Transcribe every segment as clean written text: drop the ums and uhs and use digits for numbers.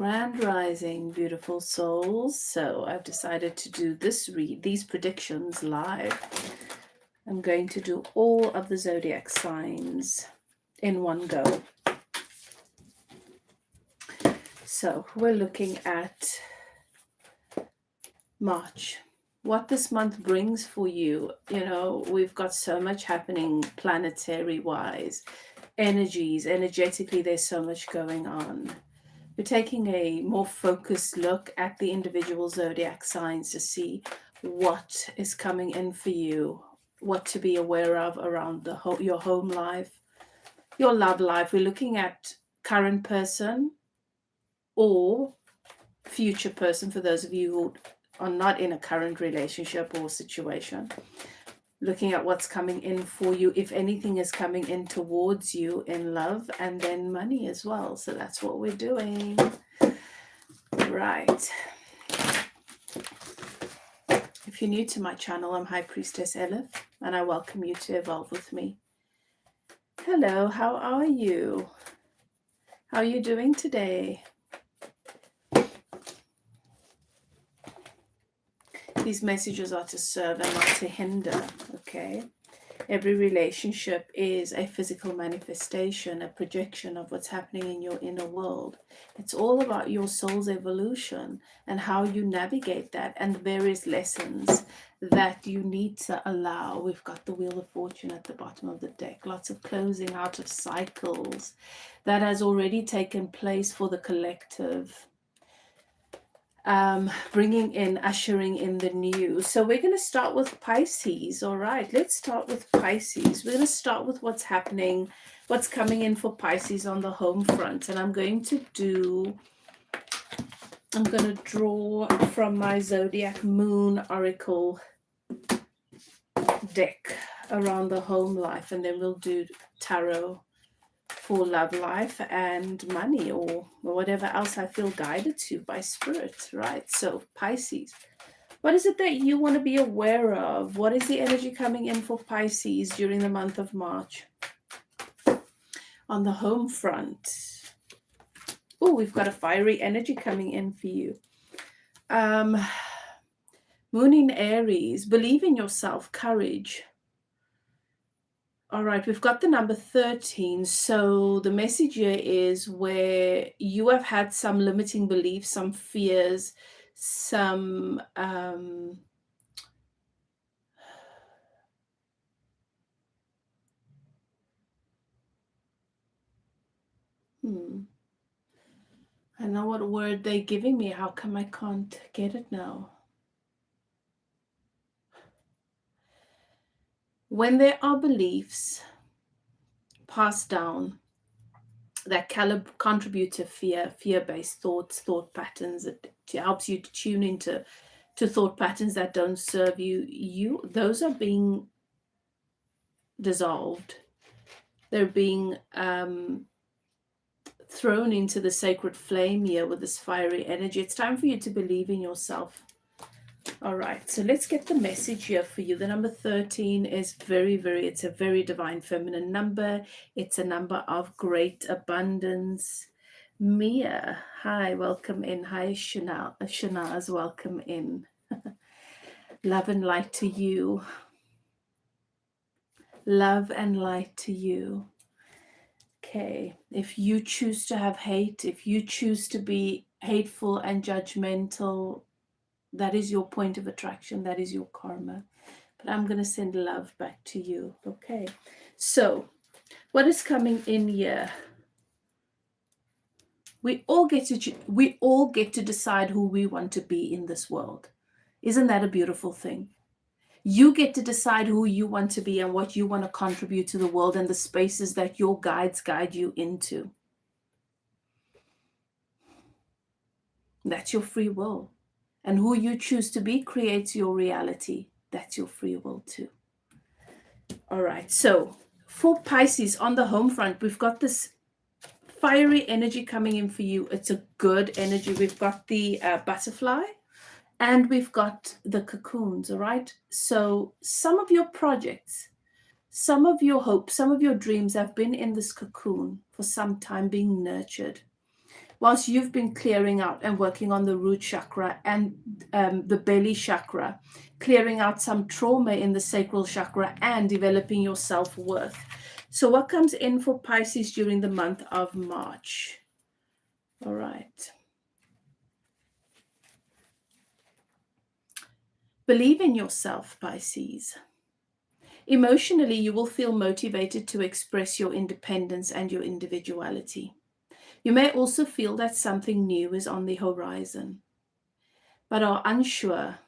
Grand Rising, beautiful souls. So I've decided to do these predictions live. I'm going to do all of the zodiac signs in one go. So we're looking at March. What this month brings for you. You know, we've got so much happening planetary wise, energetically, there's so much going on. We're taking a more focused look at the individual zodiac signs to see what is coming in for you, what to be aware of around your home life, your love life. We're looking at current person or future person for those of you who are not in a current relationship or situation. Looking at what's coming in for you, if anything is coming in towards you in love, and then money as well. So that's what we're doing. Right. If you're new to my channel, I'm High Priestess Elif, and I welcome you to evolve with me. Hello, how are you? How are you doing today? These messages are to serve and not to hinder, okay? Every relationship is a physical manifestation, a projection of what's happening in your inner world. It's all about your soul's evolution and how you navigate that and the various lessons that you need to allow. We've got the Wheel of Fortune at the bottom of the deck. Lots of closing out of cycles that has already taken place for the collective. Bringing in, ushering in the new. So we're going to start with Pisces. All right, let's start with Pisces. We're going to start with what's happening, what's coming in for Pisces on the home front. And I'm going to draw from my Zodiac Moon Oracle deck around the home life. And then we'll do tarot for love life and money, or whatever else I feel guided to by spirit. Right, so Pisces, what is it that you want to be aware of? What is the energy coming in for Pisces during the month of March on the home front? Oh, we've got a fiery energy coming in for you. Moon in Aries, believe in yourself, courage. All right, we've got the number 13. So the message here is where you have had some limiting beliefs, some fears, some I know what word they're giving me. How come I can't get it now? When there are beliefs passed down that contribute to fear-based thoughts, thought patterns, it helps you to tune into thought patterns that don't serve you, those are being dissolved. They're being thrown into the sacred flame here with this fiery energy. It's time for you to believe in yourself. All right, so let's get the message here for you. The number 13 is it's a very divine feminine number. It's a number of great abundance. Mia, hi, welcome in. Hi, Shanaz, welcome in. Love and light to you. Love and light to you. Okay, if you choose to have hate, if you choose to be hateful and judgmental, that is your point of attraction. That is your karma. But I'm going to send love back to you. Okay. So what is coming in here? We all get to decide who we want to be in this world. Isn't that a beautiful thing? You get to decide who you want to be and what you want to contribute to the world and the spaces that your guides guide you into. That's your free will. And who you choose to be creates your reality. That's your free will too. All right, so for Pisces on the home front, we've got this fiery energy coming in for you. It's a good energy. We've got the butterfly and we've got the cocoons, all right? So some of your projects, some of your hopes, some of your dreams have been in this cocoon for some time being nurtured. whilst you've been clearing out and working on the root chakra and the belly chakra, clearing out some trauma in the sacral chakra and developing your self-worth. So what comes in for Pisces during the month of March? All right. Believe in yourself, Pisces. Emotionally, you will feel motivated to express your independence and your individuality. You may also feel that something new is on the horizon, but are unsure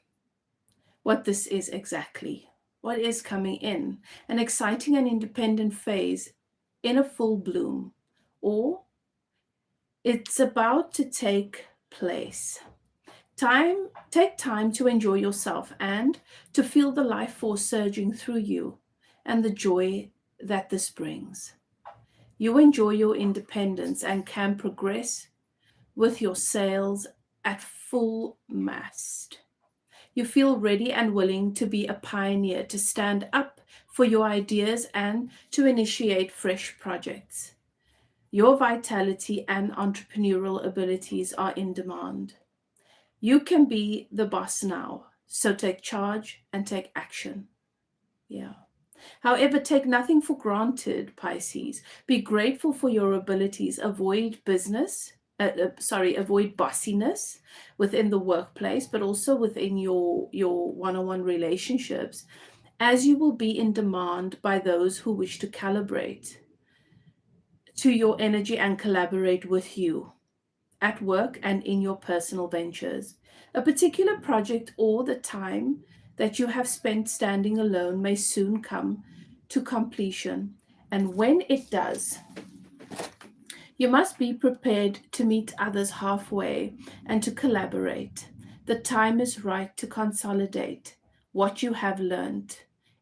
what this is exactly, what is coming in, an exciting and independent phase in a full bloom, or it's about to take place. Take time to enjoy yourself and to feel the life force surging through you and the joy that this brings. You enjoy your independence and can progress with your sails at full mast. You feel ready and willing to be a pioneer, to stand up for your ideas and to initiate fresh projects. Your vitality and entrepreneurial abilities are in demand. You can be the boss now, so take charge and take action. Yeah. However, take nothing for granted, Pisces. Be grateful for your abilities. Avoid bossiness within the workplace, but also within your one-on-one relationships, as you will be in demand by those who wish to calibrate to your energy and collaborate with you at work and in your personal ventures. A particular project or the time that you have spent standing alone may soon come to completion. And when it does, you must be prepared to meet others halfway and to collaborate. The time is right to consolidate what you have learned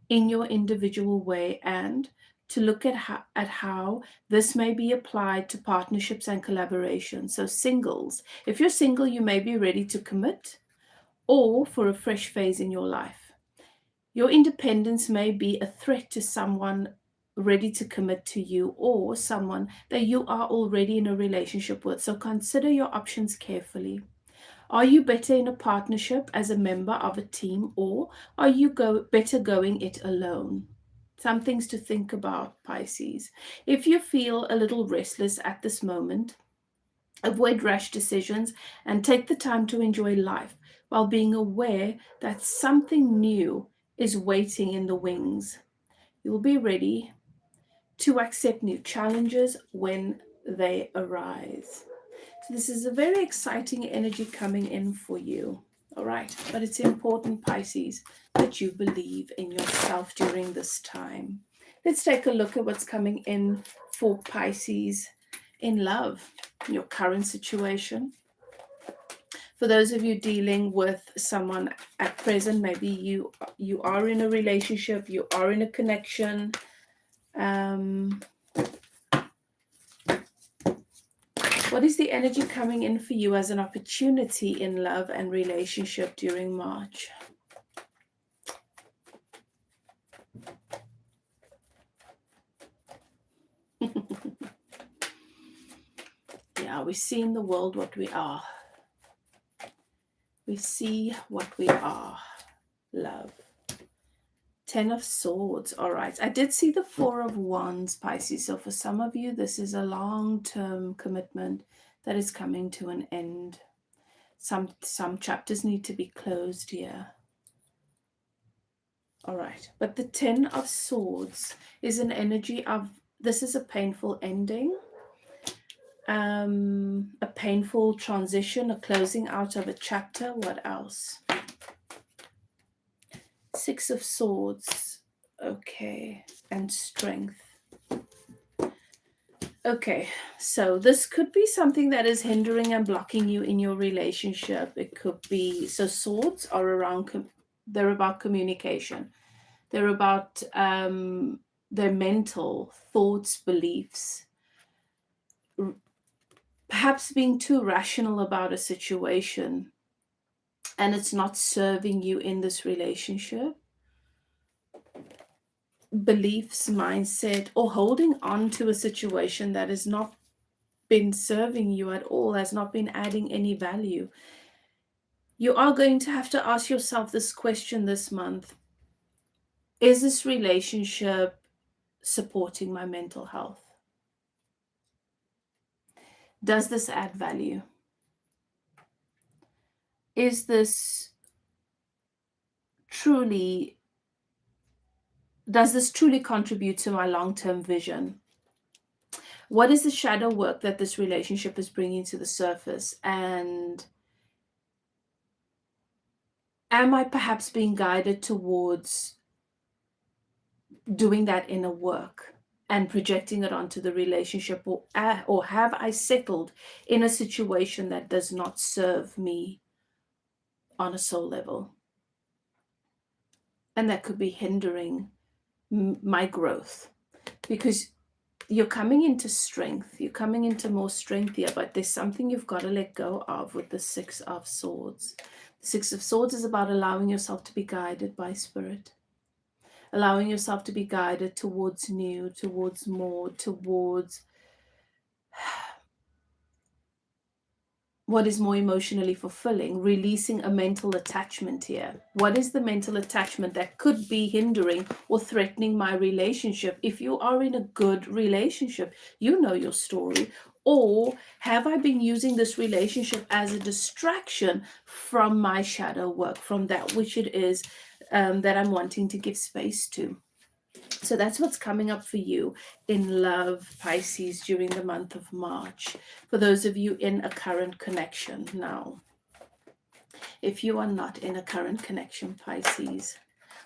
in your individual way and to look at how this may be applied to partnerships and collaboration. So singles, if you're single, you may be ready to commit or for a fresh phase in your life. Your independence may be a threat to someone ready to commit to you or someone that you are already in a relationship with. So consider your options carefully. Are you better in a partnership as a member of a team, or are you better going it alone? Some things to think about, Pisces. If you feel a little restless at this moment, avoid rash decisions and take the time to enjoy life while being aware that something new is waiting in the wings. You will be ready to accept new challenges when they arise. So this is a very exciting energy coming in for you. All right, but it's important, Pisces, that you believe in yourself during this time. Let's take a look at what's coming in for Pisces in love, your current situation. For those of you dealing with someone at present, maybe you are in a relationship, you are in a connection. What is the energy coming in for you as an opportunity in love and relationship during March? Yeah, we see in the world what we are. We see what we are. Love. 10 of Swords. All right. I did see the 4 of Wands, Pisces. So for some of you, this is a long-term commitment that is coming to an end. Some chapters need to be closed here. All right. But the 10 of Swords is an energy of, this is a painful ending. A painful transition, a closing out of a chapter. What else? 6 of Swords. Okay. And Strength. Okay, so this could be something that is hindering and blocking you in your relationship. It could be, so swords are around, they're about communication. They're about their mental thoughts, beliefs, perhaps being too rational about a situation and it's not serving you in this relationship. Beliefs, mindset, or holding on to a situation that is not been serving you at all, has not been adding any value, you are going to have to ask yourself this question this month. Is this relationship supporting my mental health? Does this add value? Is this truly, does this truly contribute to my long-term vision? What is the shadow work that this relationship is bringing to the surface? And am I perhaps being guided towards doing that inner work and projecting it onto the relationship, or have I settled in a situation that does not serve me on a soul level? And that could be hindering my growth, because you're coming into strength, you're coming into more strength here, but there's something you've got to let go of with the Six of Swords. The Six of Swords is about allowing yourself to be guided by spirit, allowing yourself to be guided towards new, towards more, towards what is more emotionally fulfilling, releasing a mental attachment here. What is the mental attachment that could be hindering or threatening my relationship? If you are in a good relationship, you know your story. Or have I been using this relationship as a distraction from my shadow work, from that which it is that I'm wanting to give space to? So that's what's coming up for you in love, Pisces, during the month of March. For those of you in a current connection now. If you are not in a current connection, Pisces,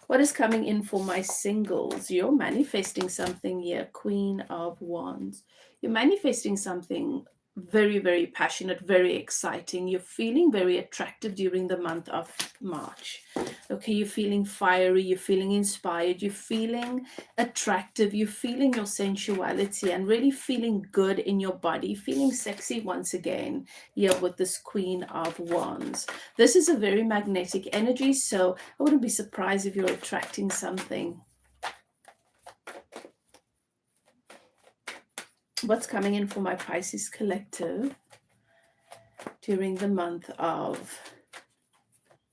what is coming in for my singles? You're manifesting something here, Queen of Wands. You're manifesting something very, very passionate, very exciting. You're feeling very attractive during the month of March. Okay, you're feeling fiery, you're feeling inspired, you're feeling attractive, you're feeling your sensuality and really feeling good in your body, feeling sexy once again here with this Queen of Wands. This is a very magnetic energy, so I wouldn't be surprised if you're attracting something. What's coming in for my Pisces collective during the month of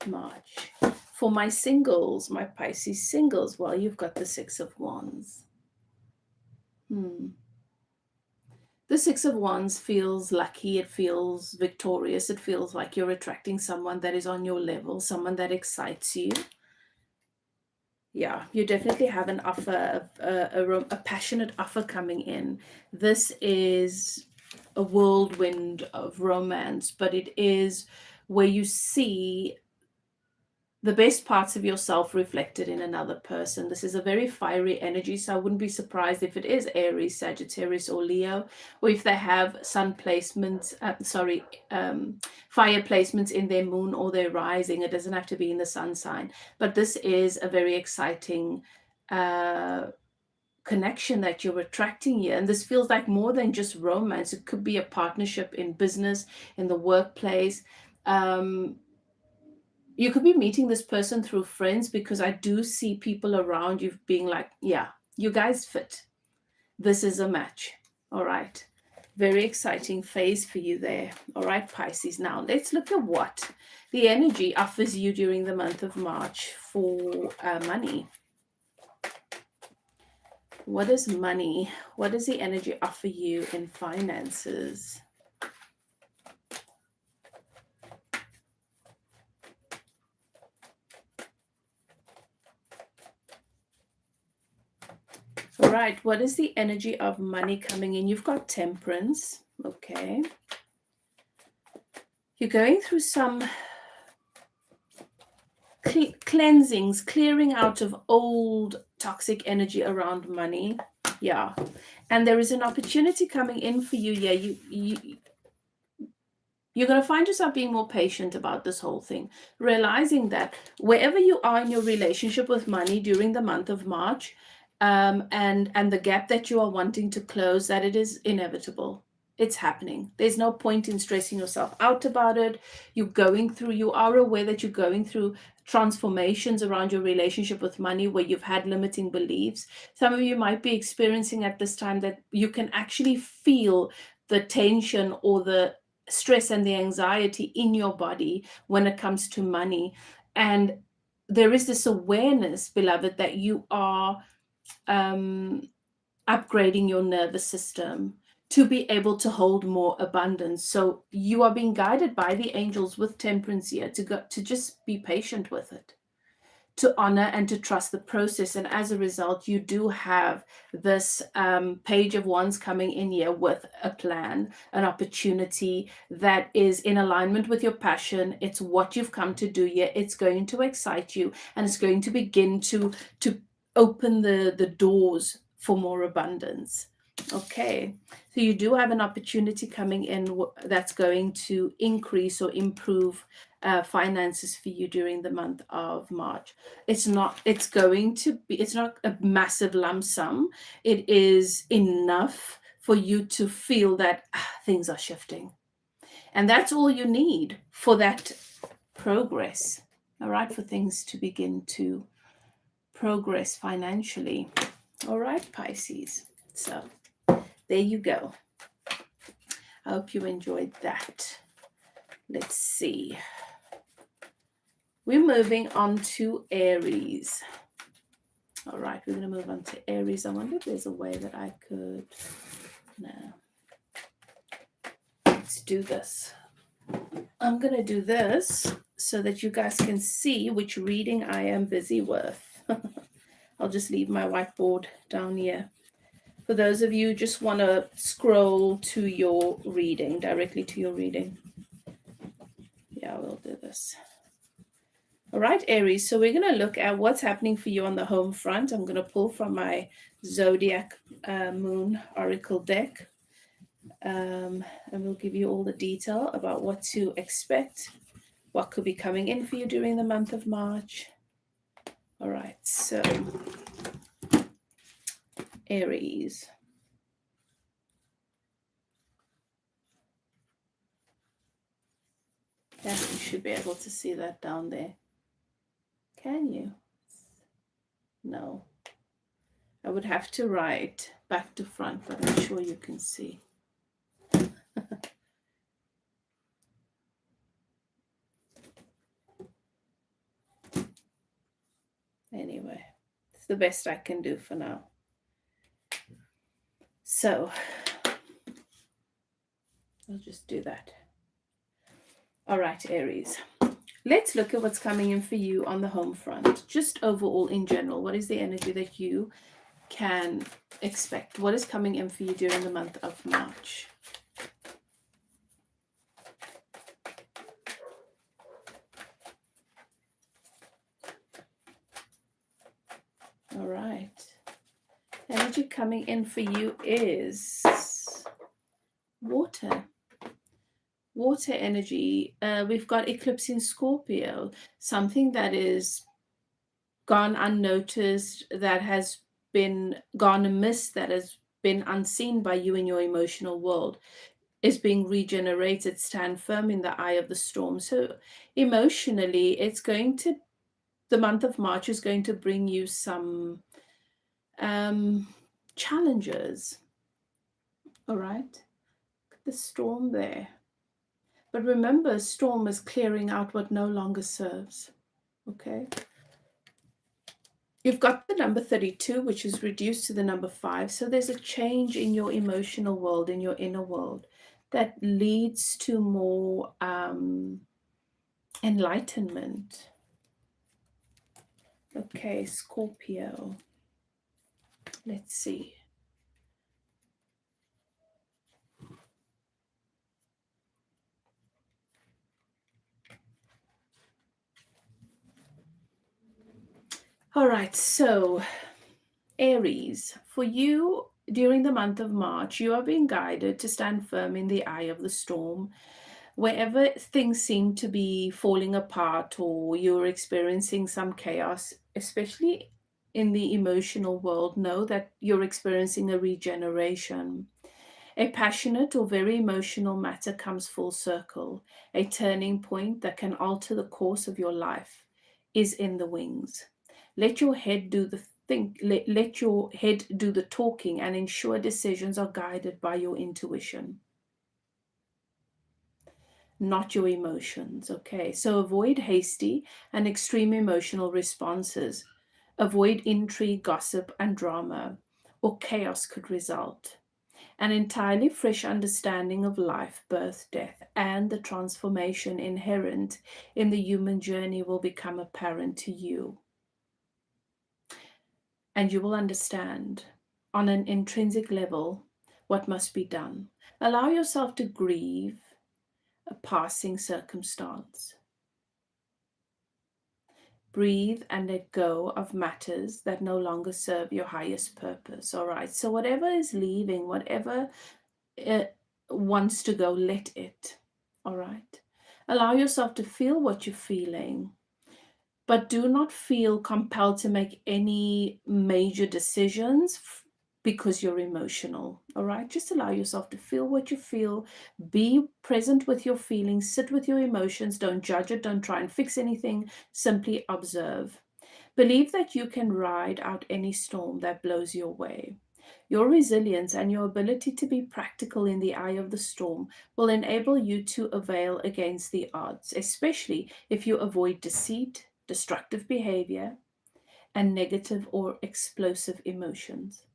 March? For my singles, my Pisces singles, well, you've got the Six of Wands. The Six of Wands feels lucky, it feels victorious, it feels like you're attracting someone that is on your level, someone that excites you. Yeah, you definitely have an offer, a passionate offer coming in. This is a whirlwind of romance, but it is where you see the best parts of yourself reflected in another person. This is a very fiery energy, so I wouldn't be surprised if it is Aries, Sagittarius, or Leo, or if they have sun placements, fire placements in their moon or their rising. It doesn't have to be in the sun sign, but this is a very exciting connection that you're attracting here. And this feels like more than just romance. It could be a partnership in business, in the workplace. You could be meeting this person through friends, because I do see people around you being like, yeah, you guys fit. This is a match. All right. Very exciting phase for you there. All right, Pisces. Now let's look at what the energy offers you during the month of March for money. What is money? What does the energy offer you in finances? All right, what is the energy of money coming in? You've got Temperance, okay. You're going through some cleansings, clearing out of old toxic energy around money. Yeah, and there is an opportunity coming in for you. Yeah, you're going to find yourself being more patient about this whole thing, realizing that wherever you are in your relationship with money during the month of March, and the gap that you are wanting to close, that it is inevitable. It's happening. There's no point in stressing yourself out about it. You are aware that you're going through transformations around your relationship with money, where you've had limiting beliefs. Some of you might be experiencing at this time that you can actually feel the tension or the stress and the anxiety in your body when it comes to money. And there is this awareness, beloved, that you are um, upgrading your nervous system to be able to hold more abundance. So you are being guided by the angels with temperance here to just be patient with it, to honor and to trust the process. And as a result, you do have this page of wands coming in here with a plan, an opportunity that is in alignment with your passion. It's what you've come to do here. It's going to excite you, and it's going to begin to open the doors for more abundance. Okay, so you do have an opportunity coming in that's going to increase or improve finances for you during the month of March. It's not a massive lump sum. It is enough for you to feel that things are shifting. And that's all you need for that progress. All right, for things to begin to progress financially. All right, Pisces. So there you go. I hope you enjoyed that. Let's see. We're moving on to Aries. All right, we're going to move on to Aries. I wonder if there's a way that I could... No. Let's do this. I'm going to do this so that you guys can see which reading I am busy with. I'll just leave my whiteboard down here. For those of you who just want to scroll to your reading, directly to your reading. Yeah, we'll do this. All right, Aries. So we're going to look at what's happening for you on the home front. I'm going to pull from my Zodiac Moon Oracle deck. And we'll give you all the detail about what to expect, what could be coming in for you during the month of March. All right, so Aries. Yeah, you should be able to see that down there. Can you? No. I would have to write back to front, but I'm sure you can see. Anyway, it's the best I can do for now. So I'll just do that. All right, Aries. Let's look at what's coming in for you on the home front. Just overall in general, what is the energy that you can expect? What is coming in for you during the month of March? All right. Energy coming in for you is water. Water energy. We've got eclipse in Scorpio, something that is gone unnoticed, that has been gone amiss, that has been unseen by you in your emotional world, is being regenerated. Stand firm in the eye of the storm. So emotionally, the month of March is going to bring you some challenges. All right. Look at the storm there. But remember, a storm is clearing out what no longer serves. Okay. You've got the number 32, which is reduced to the number 5. So there's a change in your emotional world, in your inner world, that leads to more enlightenment. Okay, Scorpio. Let's see. All right, so Aries, for you during the month of March, you are being guided to stand firm in the eye of the storm. Wherever things seem to be falling apart or you're experiencing some chaos, especially in the emotional world, know that you're experiencing a regeneration. A passionate or very emotional matter comes full circle. A turning point that can alter the course of your life is in the wings. Let your head do the let your head do the talking and ensure decisions are guided by your intuition. not your emotions. Okay, so avoid hasty and extreme emotional responses. Avoid intrigue, gossip, and drama, or chaos could result. An entirely fresh understanding of life, birth, death, and the transformation inherent in the human journey will become apparent to you. And you will understand on an intrinsic level what must be done. Allow yourself to grieve a passing circumstance. Breathe and let go of matters that no longer serve your highest purpose. All right. So, whatever is leaving, whatever wants to go, let it. All right. Allow yourself to feel what you're feeling, but do not feel compelled to make any major decisions because you're emotional. All right. Just allow yourself to feel what you feel. Be present with your feelings. Sit with your emotions. Don't judge it. Don't try and fix anything. Simply observe. Believe that you can ride out any storm that blows your way. Your resilience and your ability to be practical in the eye of the storm will enable you to avail against the odds, especially if you avoid deceit, destructive behavior, and negative or explosive emotions.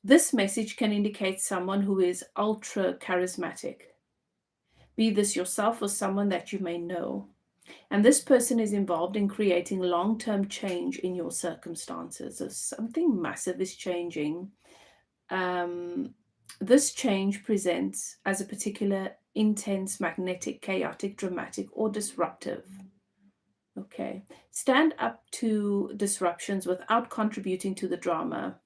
This message can indicate someone who is ultra charismatic. Be this yourself or someone that you may know. And this person is involved in creating long term change in your circumstances. So something massive is changing. This change presents as a particular intense, magnetic, chaotic, dramatic, or disruptive. Okay. Stand up to disruptions without contributing to the drama.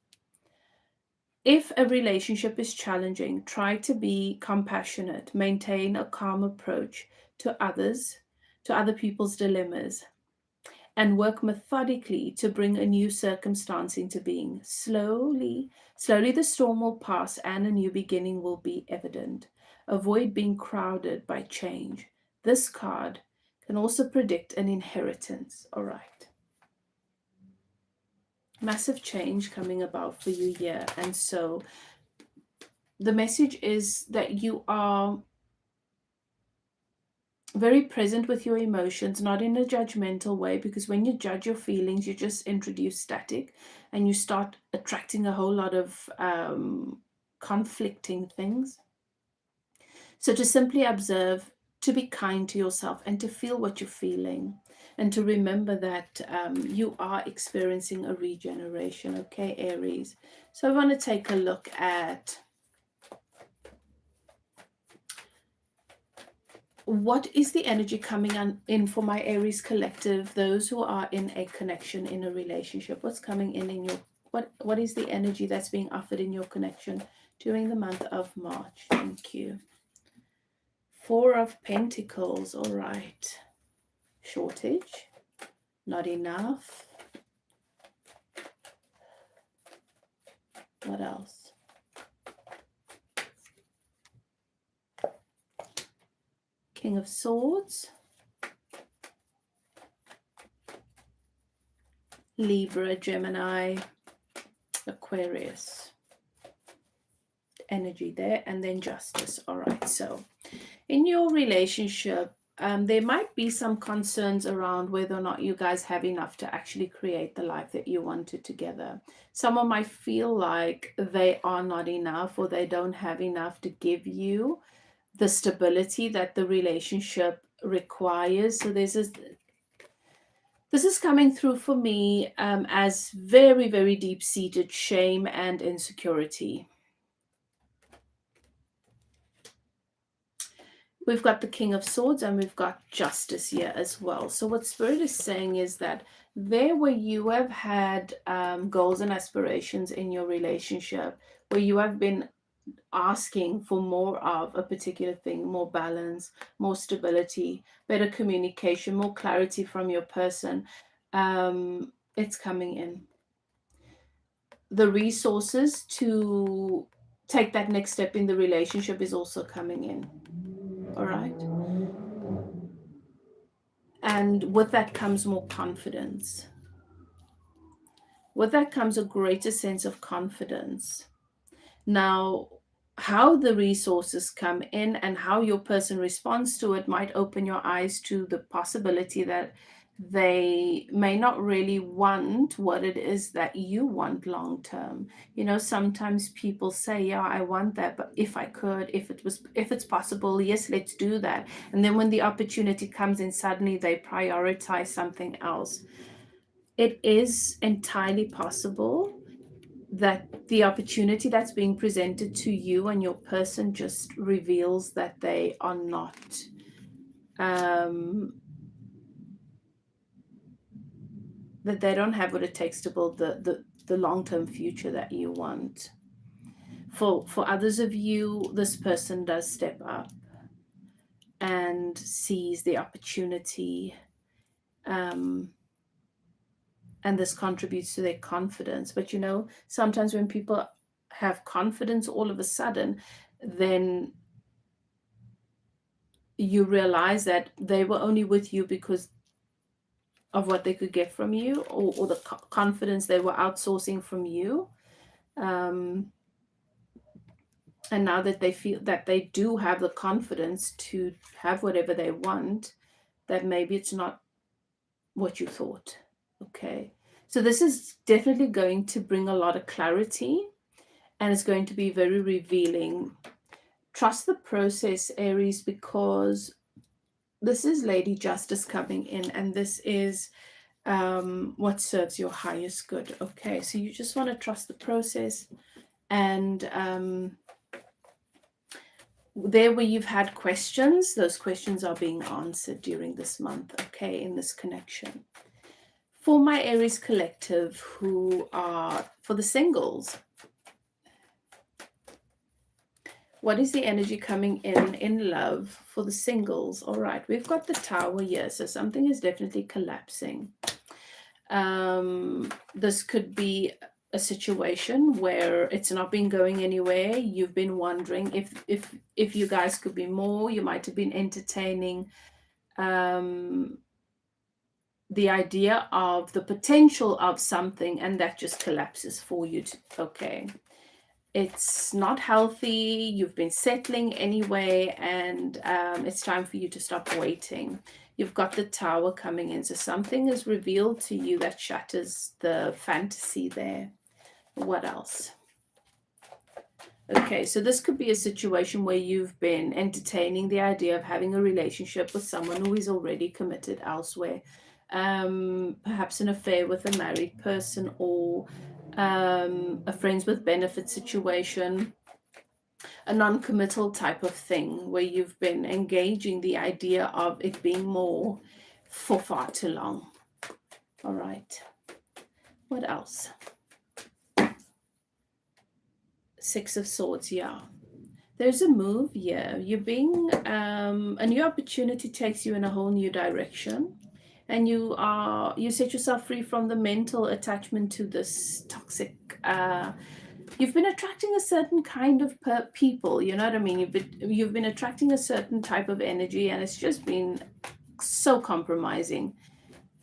If a relationship is challenging, try to be compassionate, maintain a calm approach to others, to other people's dilemmas, and work methodically to bring a new circumstance into being. Slowly, slowly the storm will pass and a new beginning will be evident. Avoid being crowded by change. This card can also predict an inheritance. All right. Massive change coming about for you here. And so the message is that you are very present with your emotions, not in a judgmental way, because when you judge your feelings, you just introduce static and you start attracting a whole lot of conflicting things. So to simply observe, to be kind to yourself, and to feel what you're feeling, and to remember that you are experiencing a regeneration. Okay, Aries. So I want to take a look at what is the energy coming in for my Aries collective, those who are in a connection, in a relationship. What's coming in your, what is the energy that's being offered in your connection during the month of March? Thank you. Four of Pentacles. All right. Shortage, not enough. What else? King of Swords, Libra, Gemini, Aquarius. Energy there, and then Justice. All right, so in your relationship, there might be some concerns around whether or not you guys have enough to actually create the life that you wanted together. Someone might feel like they are not enough, or they don't have enough to give you the stability that the relationship requires. So this is coming through for me as very, very deep-seated shame and insecurity. We've got the King of Swords and we've got Justice here as well. So what Spirit is saying is that there where you have had goals and aspirations in your relationship, where you have been asking for more of a particular thing, more balance, more stability, better communication, more clarity from your person, it's coming in. The resources to take that next step in the relationship is also coming in. All right. And with that comes more confidence. With that comes a greater sense of confidence. Now, how the resources come in and how your person responds to it might open your eyes to the possibility that they may not really want what it is that you want long term. Sometimes people say, yeah, I want that, but if I could, if it's possible, yes, let's do that. And then when the opportunity comes in, suddenly they prioritize something else. It is entirely possible that the opportunity that's being presented to you and your person just reveals that they are not that they don't have what it takes to build the long-term future that you want. For others of you, this person does step up and sees the opportunity, and this contributes to their confidence. But sometimes when people have confidence all of a sudden, then you realize that they were only with you because of what they could get from you, or the confidence they were outsourcing from you. And now that they feel that they do have the confidence to have whatever they want, that maybe it's not what you thought. Okay. So this is definitely going to bring a lot of clarity, and it's going to be very revealing. Trust the process, Aries, because this is Lady Justice coming in, and this is what serves your highest good. Okay, so you just want to trust the process, and there where you've had questions, those questions are being answered during this month, okay, in this connection. For my Aries collective, who are for the singles, what is the energy coming in love for the singles? All right, we've got the Tower here, so something is definitely collapsing. This could be a situation where it's not been going anywhere. You've been wondering if you guys could be more. You might have been entertaining the idea of the potential of something, and that just collapses for you. Okay, it's not healthy. You've been settling anyway, and it's time for you to stop waiting. You've got the Tower coming in, so something is revealed to you that shatters the fantasy there. What else? Okay, so this could be a situation where you've been entertaining the idea of having a relationship with someone who is already committed elsewhere. Perhaps an affair with a married person, or a friends with benefit situation, a non-committal type of thing where you've been engaging the idea of it being more for far too long. All right. What else? Six of Swords, yeah. There's a move here. You're being, a new opportunity takes you in a whole new direction. And you set yourself free from the mental attachment to this toxic, you've been attracting a certain kind of people, you know what I mean? You've been attracting a certain type of energy, and it's just been so compromising.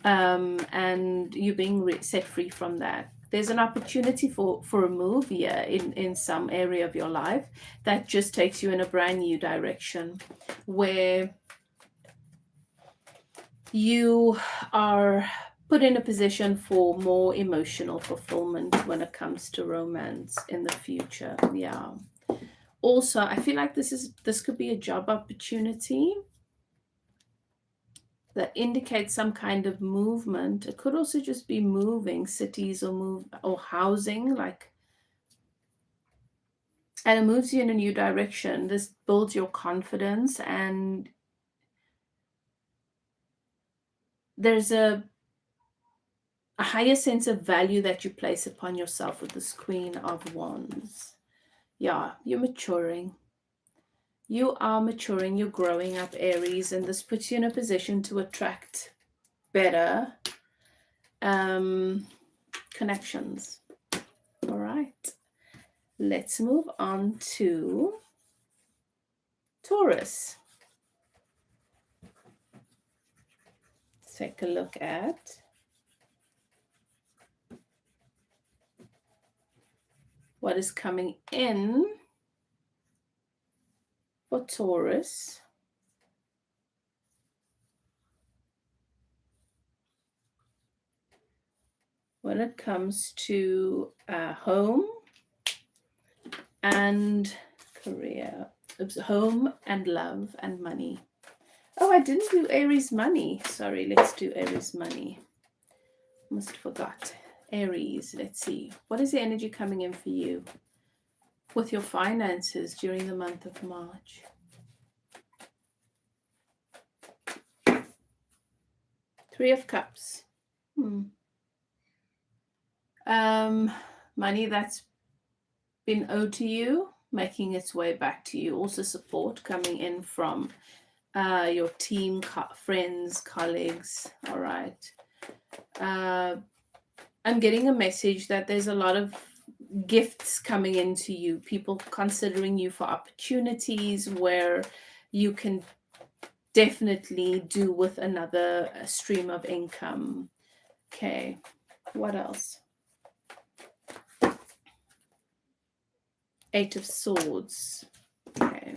And you're being set free from that. There's an opportunity for a move here in some area of your life that just takes you in a brand new direction, where you are put in a position for more emotional fulfillment when it comes to romance in the future. Yeah. Also, I feel like this could be a job opportunity that indicates some kind of movement. It could also just be moving cities or housing, and it moves you in a new direction. This builds your confidence, and there's a higher sense of value that you place upon yourself with this Queen of Wands. Yeah, you're maturing. You are maturing, you're growing up, Aries, and this puts you in a position to attract better connections. All right, let's move on to Taurus. Let's take a look at what is coming in for Taurus. When it comes to home and career. Oops, home and love and money. Oh, I didn't do Aries money. Sorry, let's do Aries money. Almost forgot. Aries, let's see. What is the energy coming in for you with your finances during the month of March? Three of Cups. Money that's been owed to you, making its way back to you. Also support coming in from your team, friends, colleagues. All right. I'm getting a message that there's a lot of gifts coming into you, people considering you for opportunities where you can definitely do with another stream of income. Okay, what else? Eight of Swords. Okay.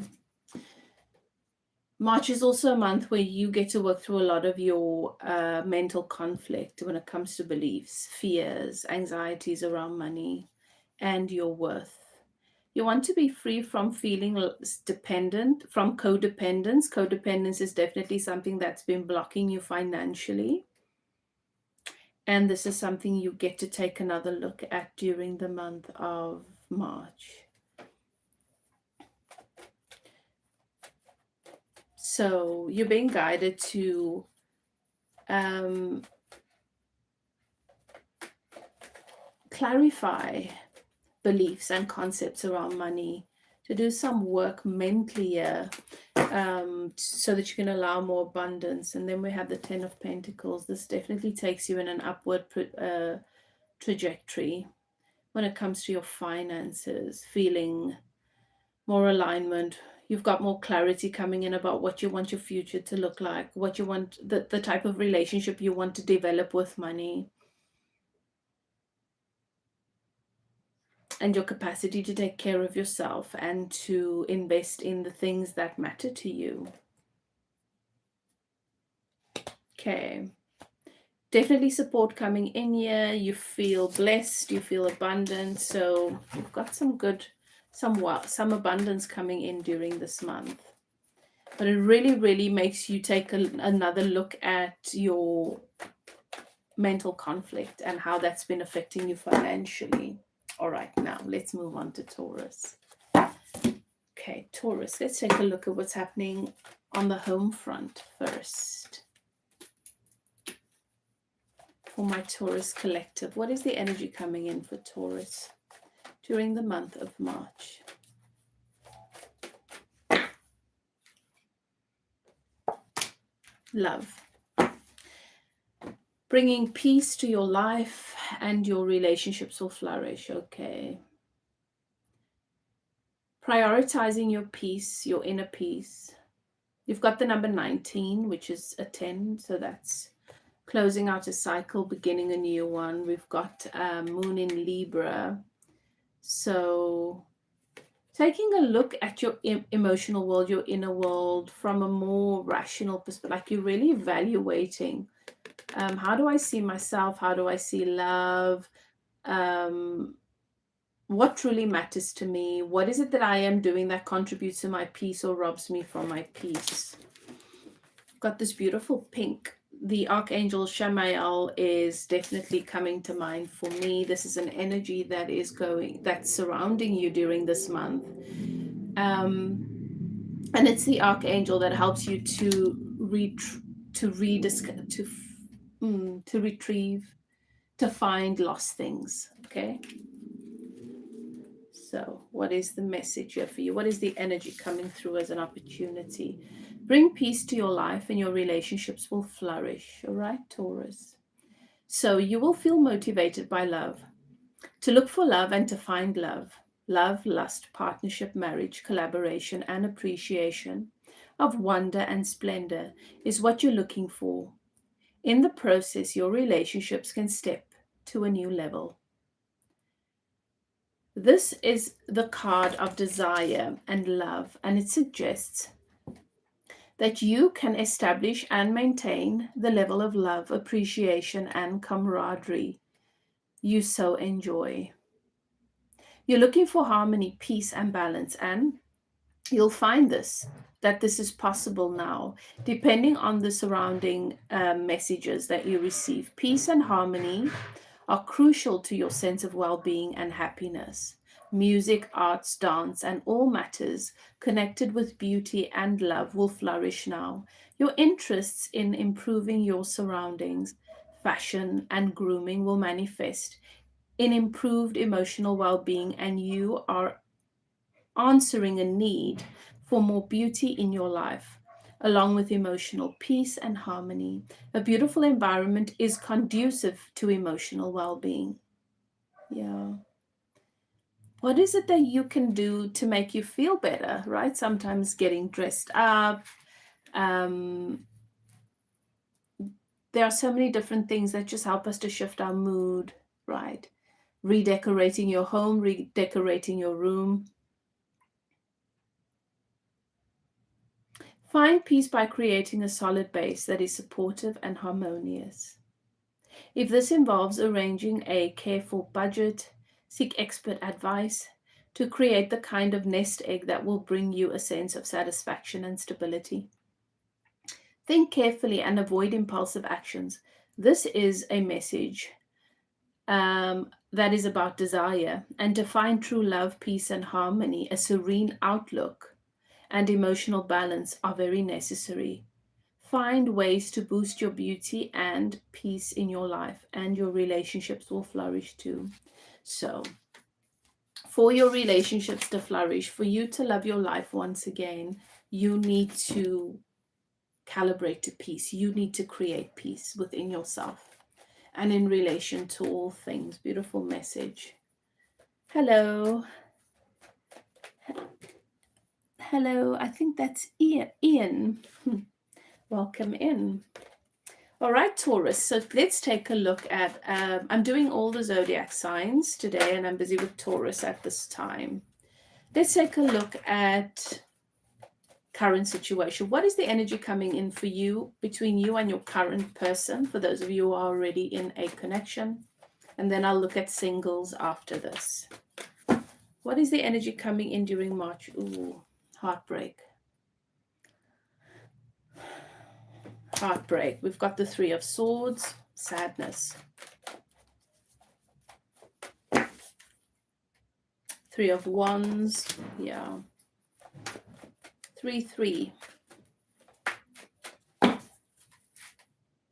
March is also a month where you get to work through a lot of your mental conflict when it comes to beliefs, fears, anxieties around money, and your worth. You want to be free from feeling dependent, from codependence. Codependence is definitely something that's been blocking you financially. And this is something you get to take another look at during the month of March. So you're being guided to clarify beliefs and concepts around money, to do some work mentally here, so that you can allow more abundance. And then we have the Ten of Pentacles. This definitely takes you in an upward trajectory when it comes to your finances, feeling more alignment. You've got more clarity coming in about what you want your future to look like, what you want, the type of relationship you want to develop with money, and your capacity to take care of yourself and to invest in the things that matter to you. Okay. Definitely support coming in here. You feel blessed, you feel abundant. So you've got some good, some abundance coming in during this month. But it really, really makes you take another look at your mental conflict and how that's been affecting you financially. All right, now let's move on to Taurus. Okay, Taurus, let's take a look at what's happening on the home front first. For my Taurus collective, what is the energy coming in for Taurus during the month of March? Love. Bringing peace to your life and your relationships will flourish. Okay. Prioritizing your peace, your inner peace. You've got the number 19, which is a 10. So that's closing out a cycle, beginning a new one. We've got Moon in Libra. So taking a look at your emotional world, your inner world from a more rational perspective, like you're really evaluating, how do I see myself? How do I see love? What truly matters to me? What is it that I am doing that contributes to my peace or robs me from my peace? I've got this beautiful pink. The Archangel Shamael is definitely coming to mind for me. This is an energy that is that's surrounding you during this month. And it's the Archangel that helps you to retrieve, to find lost things. Okay. So what is the message here for you? What is the energy coming through as an opportunity? Bring peace to your life and your relationships will flourish. All right, Taurus. So you will feel motivated by love, to look for love and to find love. Love, lust, partnership, marriage, collaboration, and appreciation of wonder and splendor is what you're looking for. In the process, your relationships can step to a new level. This is the card of desire and love, and it suggests that you can establish and maintain the level of love, appreciation, and camaraderie you so enjoy. You're looking for harmony, peace, and balance, and you'll find that this is possible now, depending on the surrounding messages that you receive. Peace and harmony are crucial to your sense of well-being and happiness. Music, arts, dance, and all matters connected with beauty and love will flourish now. Your interests in improving your surroundings, fashion, and grooming will manifest in improved emotional well-being, and you are answering a need for more beauty in your life, along with emotional peace and harmony. A beautiful environment is conducive to emotional well-being. Yeah. What is it that you can do to make you feel better, right? Sometimes getting dressed up. There are so many different things that just help us to shift our mood, right? Redecorating your home, redecorating your room. Find peace by creating a solid base that is supportive and harmonious. If this involves arranging a careful budget, seek expert advice to create the kind of nest egg that will bring you a sense of satisfaction and stability. Think carefully and avoid impulsive actions. This is a message that is about desire, and to find true love, peace, and harmony, a serene outlook, and emotional balance are very necessary. Find ways to boost your beauty and peace in your life, and your relationships will flourish too. So, for your relationships to flourish, for you to love your life once again, you need to calibrate to peace. You need to create peace within yourself and in relation to all things. Beautiful message. Hello. Hello. I think that's Ian. Welcome in. All right, Taurus. So let's take a look at, I'm doing all the zodiac signs today, and I'm busy with Taurus at this time. Let's take a look at current situation. What is the energy coming in for you, between you and your current person, for those of you who are already in a connection? And then I'll look at singles after this. What is the energy coming in during March? Ooh, heartbreak. Heartbreak. We've got the Three of Swords, sadness. Three of Wands, yeah. 3-3.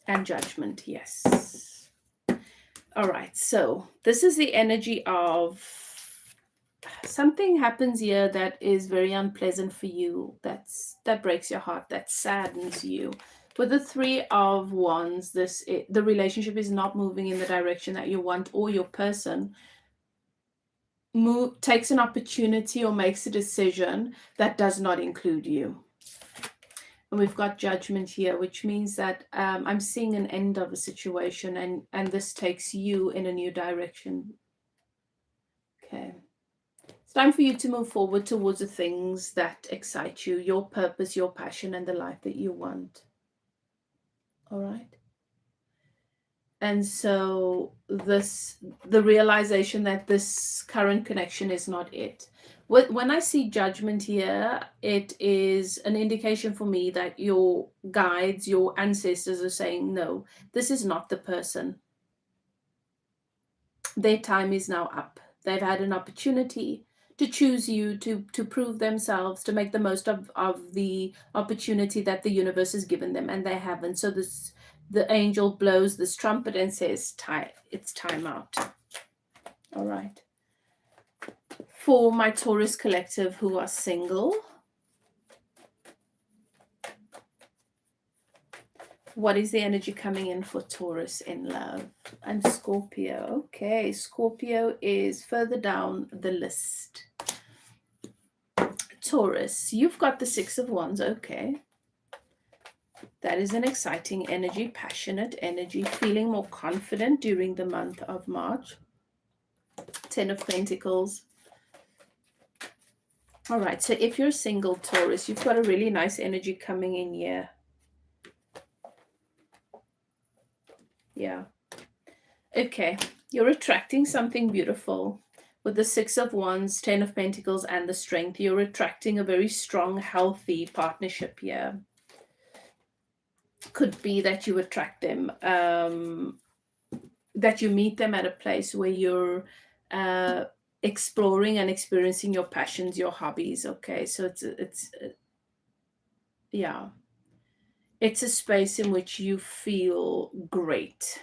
And Judgment, yes. All right, so this is the energy of something happens here that is very unpleasant for you, that breaks your heart, that saddens you. With the Three of Wands, the relationship is not moving in the direction that you want, or your person takes an opportunity or makes a decision that does not include you. And we've got Judgment here, which means that I'm seeing an end of a situation, and this takes you in a new direction. Okay. It's time for you to move forward towards the things that excite you, your purpose, your passion, and the life that you want. All right. And so the realization that this current connection is not it. When I see Judgment here, it is an indication for me that your guides, your ancestors are saying, no, this is not the person. Their time is now up. They've had an opportunity to choose you, to prove themselves, to make the most of the opportunity that the universe has given them, and they haven't. So the angel blows this trumpet and says, it's time out. All right. For my Taurus collective who are single, what is the energy coming in for Taurus in love? And Scorpio. Okay, Scorpio is further down the list. Taurus, you've got the Six of Wands. Okay. That is an exciting energy, passionate energy, feeling more confident during the month of March. Ten of Pentacles. All right, so if you're single, Taurus, you've got a really nice energy coming in here. Yeah. Okay, you're attracting something beautiful. With the Six of Wands, Ten of Pentacles, and the Strength, you're attracting a very strong, healthy partnership here. Could be that you attract them, that you meet them at a place where you're exploring and experiencing your passions, your hobbies. Okay, so yeah, it's a space in which you feel great.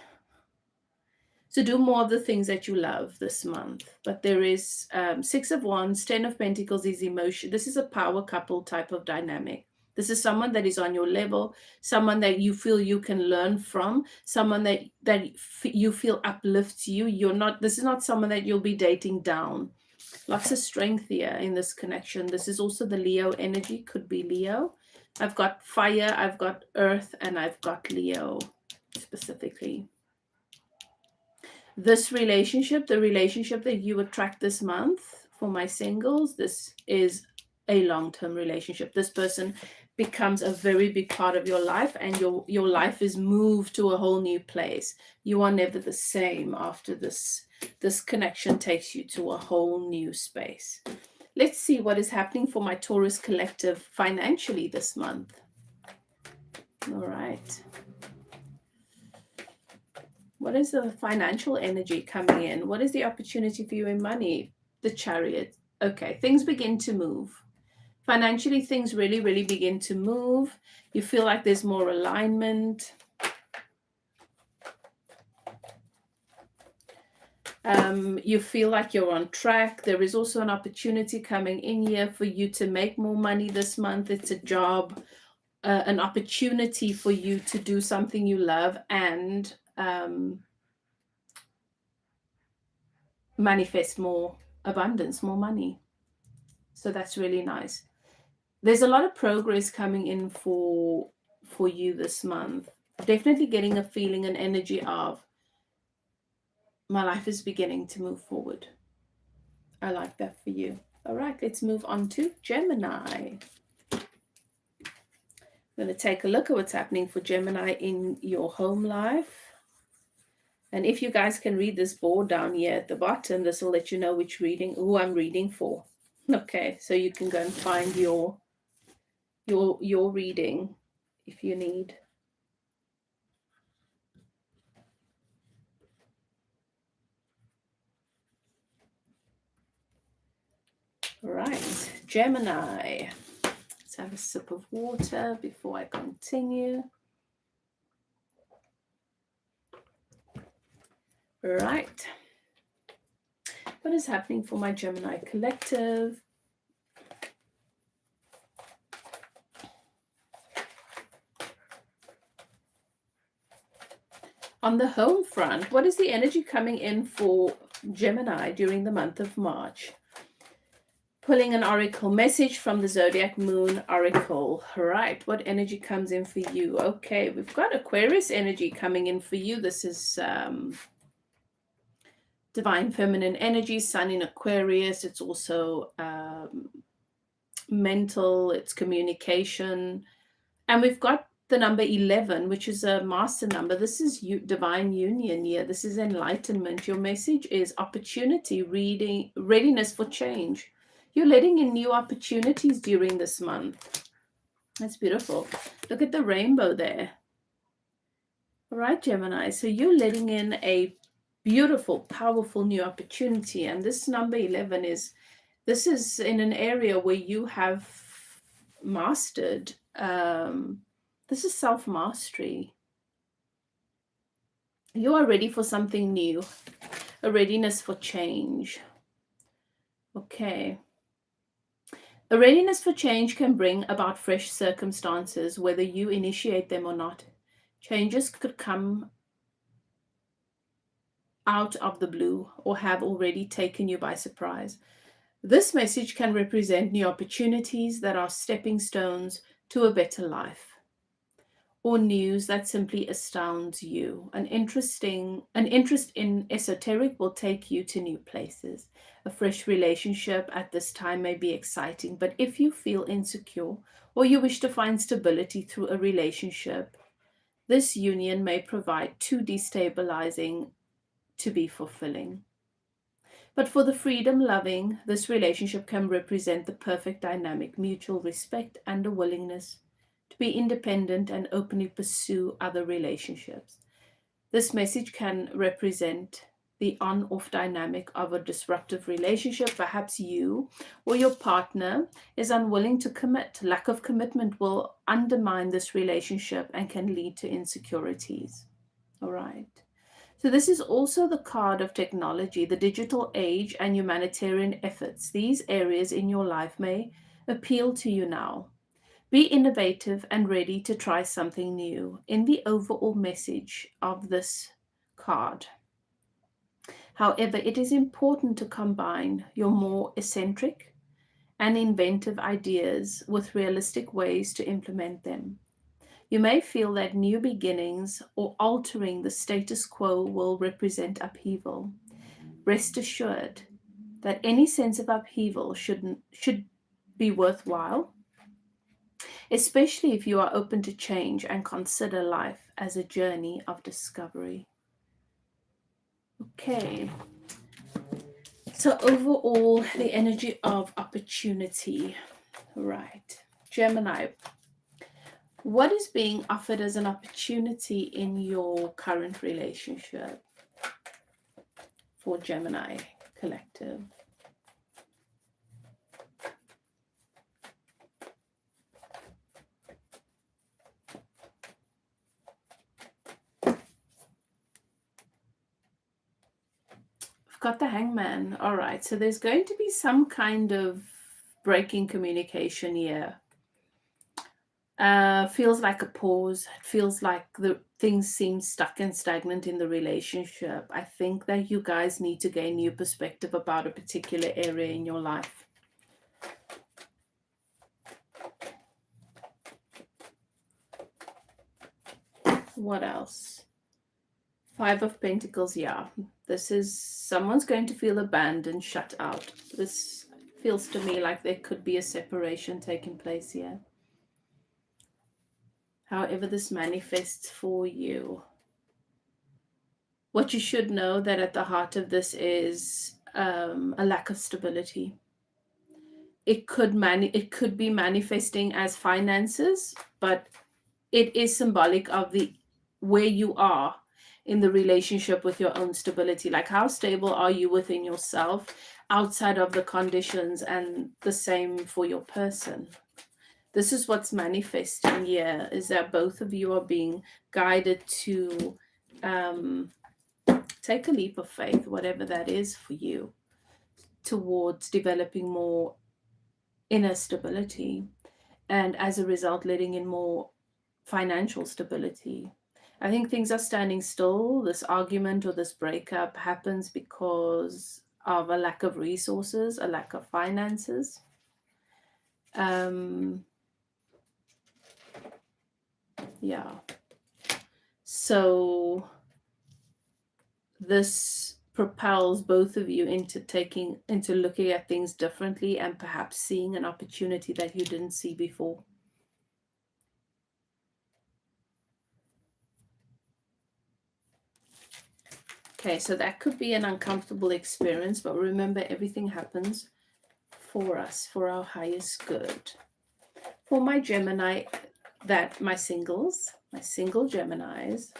So do more of the things that you love this month. But there is Six of Wands, Ten of Pentacles is emotion. This is a power couple type of dynamic. This is someone that is on your level, someone that you feel you can learn from, someone that you feel uplifts you. This is not someone that you'll be dating down. Lots of strength here in this connection. This is also the Leo energy, could be Leo. I've got fire, I've got earth, and I've got Leo specifically. This relationship, the relationship that you attract this month, for my singles, this is a long-term relationship. This person becomes a very big part of your life, and your life is moved to a whole new place. You are never the same after this. This connection takes you to a whole new space. Let's see what is happening for my Taurus collective financially this month. All right. What is the financial energy coming in? What is the opportunity for you in money? The Chariot. Okay, things begin to move. Financially, things really, really begin to move. You feel like there's more alignment. You feel like you're on track. There is also an opportunity coming in here for you to make more money this month. It's a job, an opportunity for you to do something you love and manifest more abundance, more money. So that's really nice. There's a lot of progress coming in for you this month. Definitely getting a feeling and energy of my life is beginning to move forward. I like that for you. All right, let's move on to Gemini. I'm going to take a look at what's happening for Gemini in your home life. And if you guys can read this board down here at the bottom, this will let you know who I'm reading for. Okay, so you can go and find your reading if you need. All right, Gemini. Let's have a sip of water before I continue. All right. What is happening for my Gemini collective? On the home front, what is the energy coming in for Gemini during the month of March? Pulling an oracle message from the Zodiac Moon Oracle. All right, what energy comes in for you? Okay, we've got Aquarius energy coming in for you. This is divine feminine energy, Sun in Aquarius. It's also mental, it's communication. And we've got the number 11, which is a master number. This is divine union here. This is enlightenment. Your message is opportunity, readiness for change. You're letting in new opportunities during this month. That's beautiful. Look at the rainbow there. All right, Gemini. So you're letting in a beautiful, powerful new opportunity. And this number 11 is in an area where you have mastered. This is self-mastery. You are ready for something new, a readiness for change. Okay. A readiness for change can bring about fresh circumstances, whether you initiate them or not. Changes could come out of the blue or have already taken you by surprise. This message can represent new opportunities that are stepping stones to a better life. or news that simply astounds you. An interest in esoteric will take you to new places. A fresh relationship at this time may be exciting, but if you feel insecure or you wish to find stability through a relationship, this union may provide too destabilizing to be fulfilling. But for the freedom loving, this relationship can represent the perfect dynamic, mutual respect, and a willingness to be independent and openly pursue other relationships. This message can represent the on off dynamic of a disruptive relationship. Perhaps you or your partner is unwilling to commit. Lack of commitment will undermine this relationship and can lead to insecurities. All right. So, this is also the card of technology, the digital age, and humanitarian efforts. These areas in your life may appeal to you now. Be innovative and ready to try something new in the overall message of this card. However, it is important to combine your more eccentric and inventive ideas with realistic ways to implement them. You may feel that new beginnings or altering the status quo will represent upheaval. Rest assured that any sense of upheaval should be worthwhile, especially if you are open to change and consider life as a journey of discovery. Okay, so overall, the energy of opportunity. Right. Gemini, what is being offered as an opportunity in your current relationship for Gemini collective? I've got the Hangman. All right, so there's going to be some kind of breaking communication here. Feels like a pause. It feels like the things seem stuck and stagnant in the relationship. I think that you guys need to gain new perspective about a particular area in your life. What else? Five of Pentacles, yeah. This is someone's going to feel abandoned, shut out. This feels to me like there could be a separation taking place here. However this manifests for you. What you should know that at the heart of this is a lack of stability. It could be manifesting as finances, but it is symbolic of the where you are in the relationship with your own stability. Like, how stable are you within yourself outside of the conditions, and the same for your person. This is what's manifesting here, is that both of you are being guided to take a leap of faith, whatever that is for you, towards developing more inner stability, and as a result letting in more financial stability. I think things are standing still. This argument or this breakup happens because of a lack of resources, a lack of finances. Yeah. So this propels both of you into looking at things differently, and perhaps seeing an opportunity that you didn't see before. Okay, so that could be an uncomfortable experience, but remember, everything happens for us, for our highest good. For my Gemini, my single Geminis,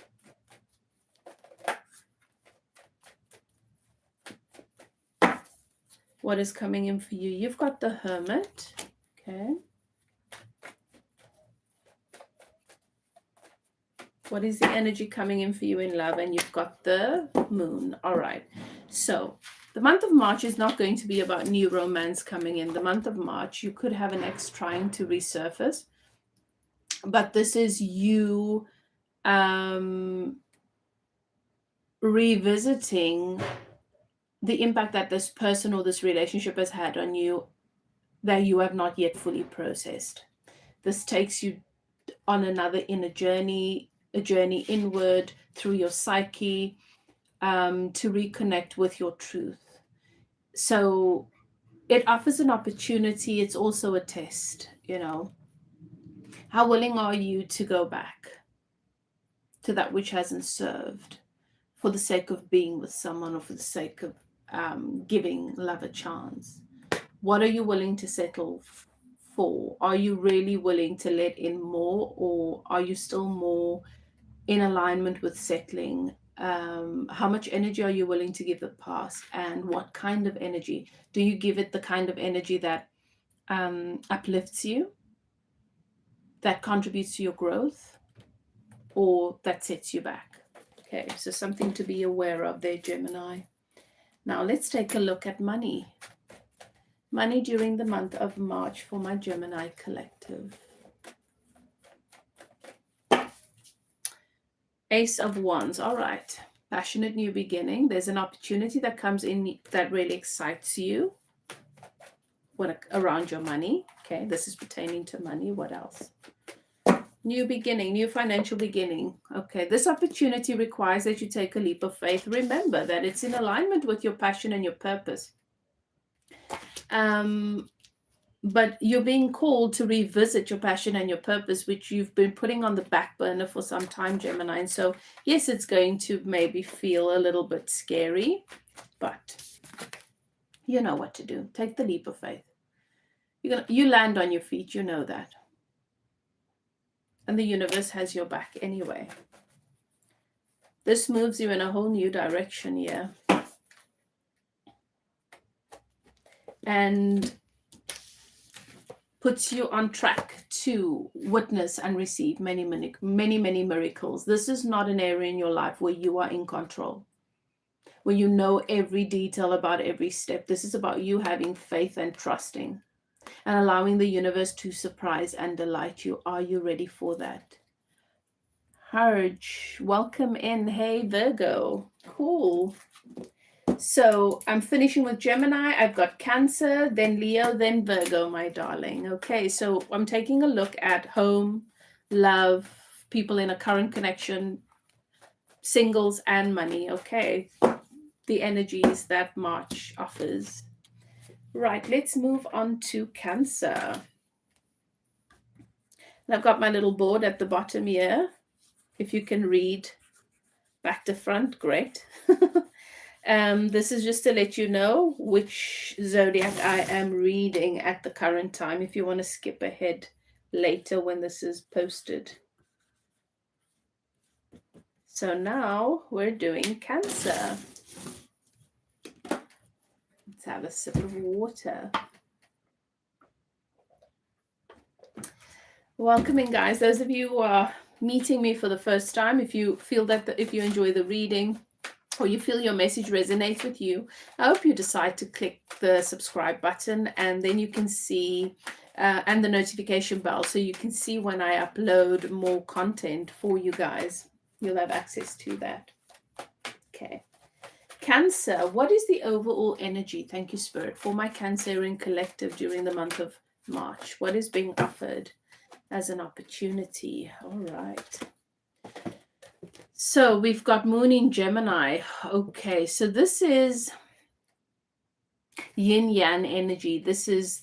what is coming in for you? You've got the Hermit, okay. What is the energy coming in for you in love? And you've got the Moon. All right. So the month of March is not going to be about new romance coming in. The month of March, you could have an ex trying to resurface. But this is you revisiting the impact that this person or this relationship has had on you that you have not yet fully processed. This takes you on another inner journey, a journey inward through your psyche, to reconnect with your truth. So it offers an opportunity. It's also a test, you know. How willing are you to go back to that which hasn't served for the sake of being with someone, or for the sake of giving love a chance? What are you willing to settle for? Are you really willing to let in more, or are you still more in alignment with settling? How much energy are you willing to give the past, and what kind of energy? Do you give it the kind of energy that uplifts you, that contributes to your growth, or that sets you back? Okay, so something to be aware of there, Gemini. Now let's take a look at money. Money during the month of March for my Gemini collective. Ace of Wands. All right. Passionate new beginning. There's an opportunity that comes in that really excites you around your money. Okay, this is pertaining to money. What else? New beginning, new financial beginning. Okay, this opportunity requires that you take a leap of faith. Remember that it's in alignment with your passion and your purpose. But you're being called to revisit your passion and your purpose, which you've been putting on the back burner for some time, Gemini. And so, yes, it's going to maybe feel a little bit scary, but you know what to do. Take the leap of faith. You land on your feet, you know that. And the universe has your back anyway. This moves you in a whole new direction here. And puts you on track to witness and receive many, many, many, many miracles. This is not an area in your life where you are in control, where you know every detail about every step. This is about you having faith and trusting and allowing the universe to surprise and delight you. Are you ready for that? Harj, welcome in. Hey, Virgo. Cool. So I'm finishing with Gemini. I've got Cancer, then Leo, then Virgo, my darling. Okay, so I'm taking a look at home, love, people in a current connection, singles, and money. Okay, the energies that March offers. Right, let's move on to Cancer. And I've got my little board at the bottom here. If you can read back to front, great. This is just to let you know which zodiac I am reading at the current time, if you want to skip ahead later when this is posted. So now we're doing Cancer. Let's have a sip of water. Welcoming, guys. Those of you who are meeting me for the first time, if you feel that if you enjoy the reading, or you feel your message resonates with you, I hope you decide to click the subscribe button, and then you can see, and the notification bell, so you can see when I upload more content for you guys. You'll have access to that. Okay. Cancer, what is the overall energy, thank you, Spirit, for my Cancerian collective during the month of March? What is being offered as an opportunity? All right. So we've got Moon in Gemini. Okay, so this is yin-yang energy. This is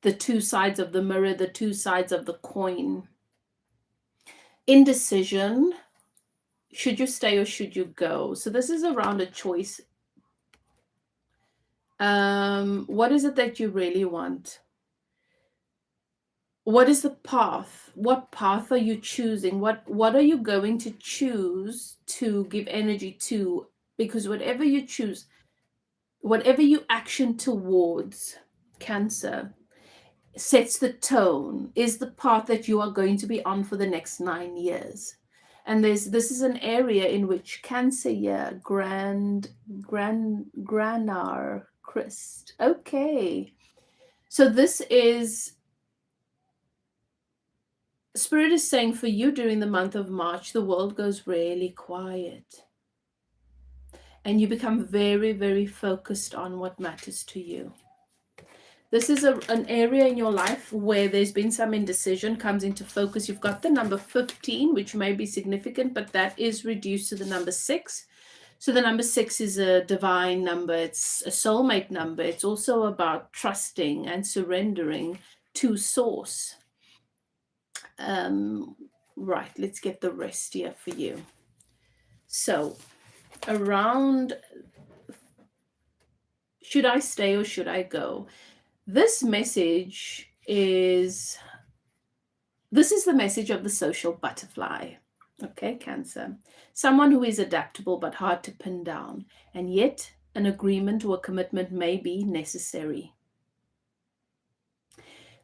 the two sides of the mirror, the two sides of the coin. Indecision. Should you stay or should you go? So this is around a choice. What is it that you really want? What is the path? What path are you choosing? What are you going to choose to give energy to? Because whatever you choose, whatever you action towards, Cancer, sets the tone, is the path that you are going to be on for the next 9 years. And this is an area in which Cancer, yeah, Granar Christ. Okay. So this is, Spirit is saying for you during the month of March, the world goes really quiet. And you become very, very focused on what matters to you. This is an area in your life where there's been some indecision, comes into focus. You've got the number 15, which may be significant, but that is reduced to the number 6. So the number 6 is a divine number. It's a soulmate number. It's also about trusting and surrendering to source. Right, let's get the rest here for you. So around, should I stay or should I go? This is the message of the social butterfly. Okay, Cancer. Someone who is adaptable but hard to pin down, and yet an agreement or a commitment may be necessary.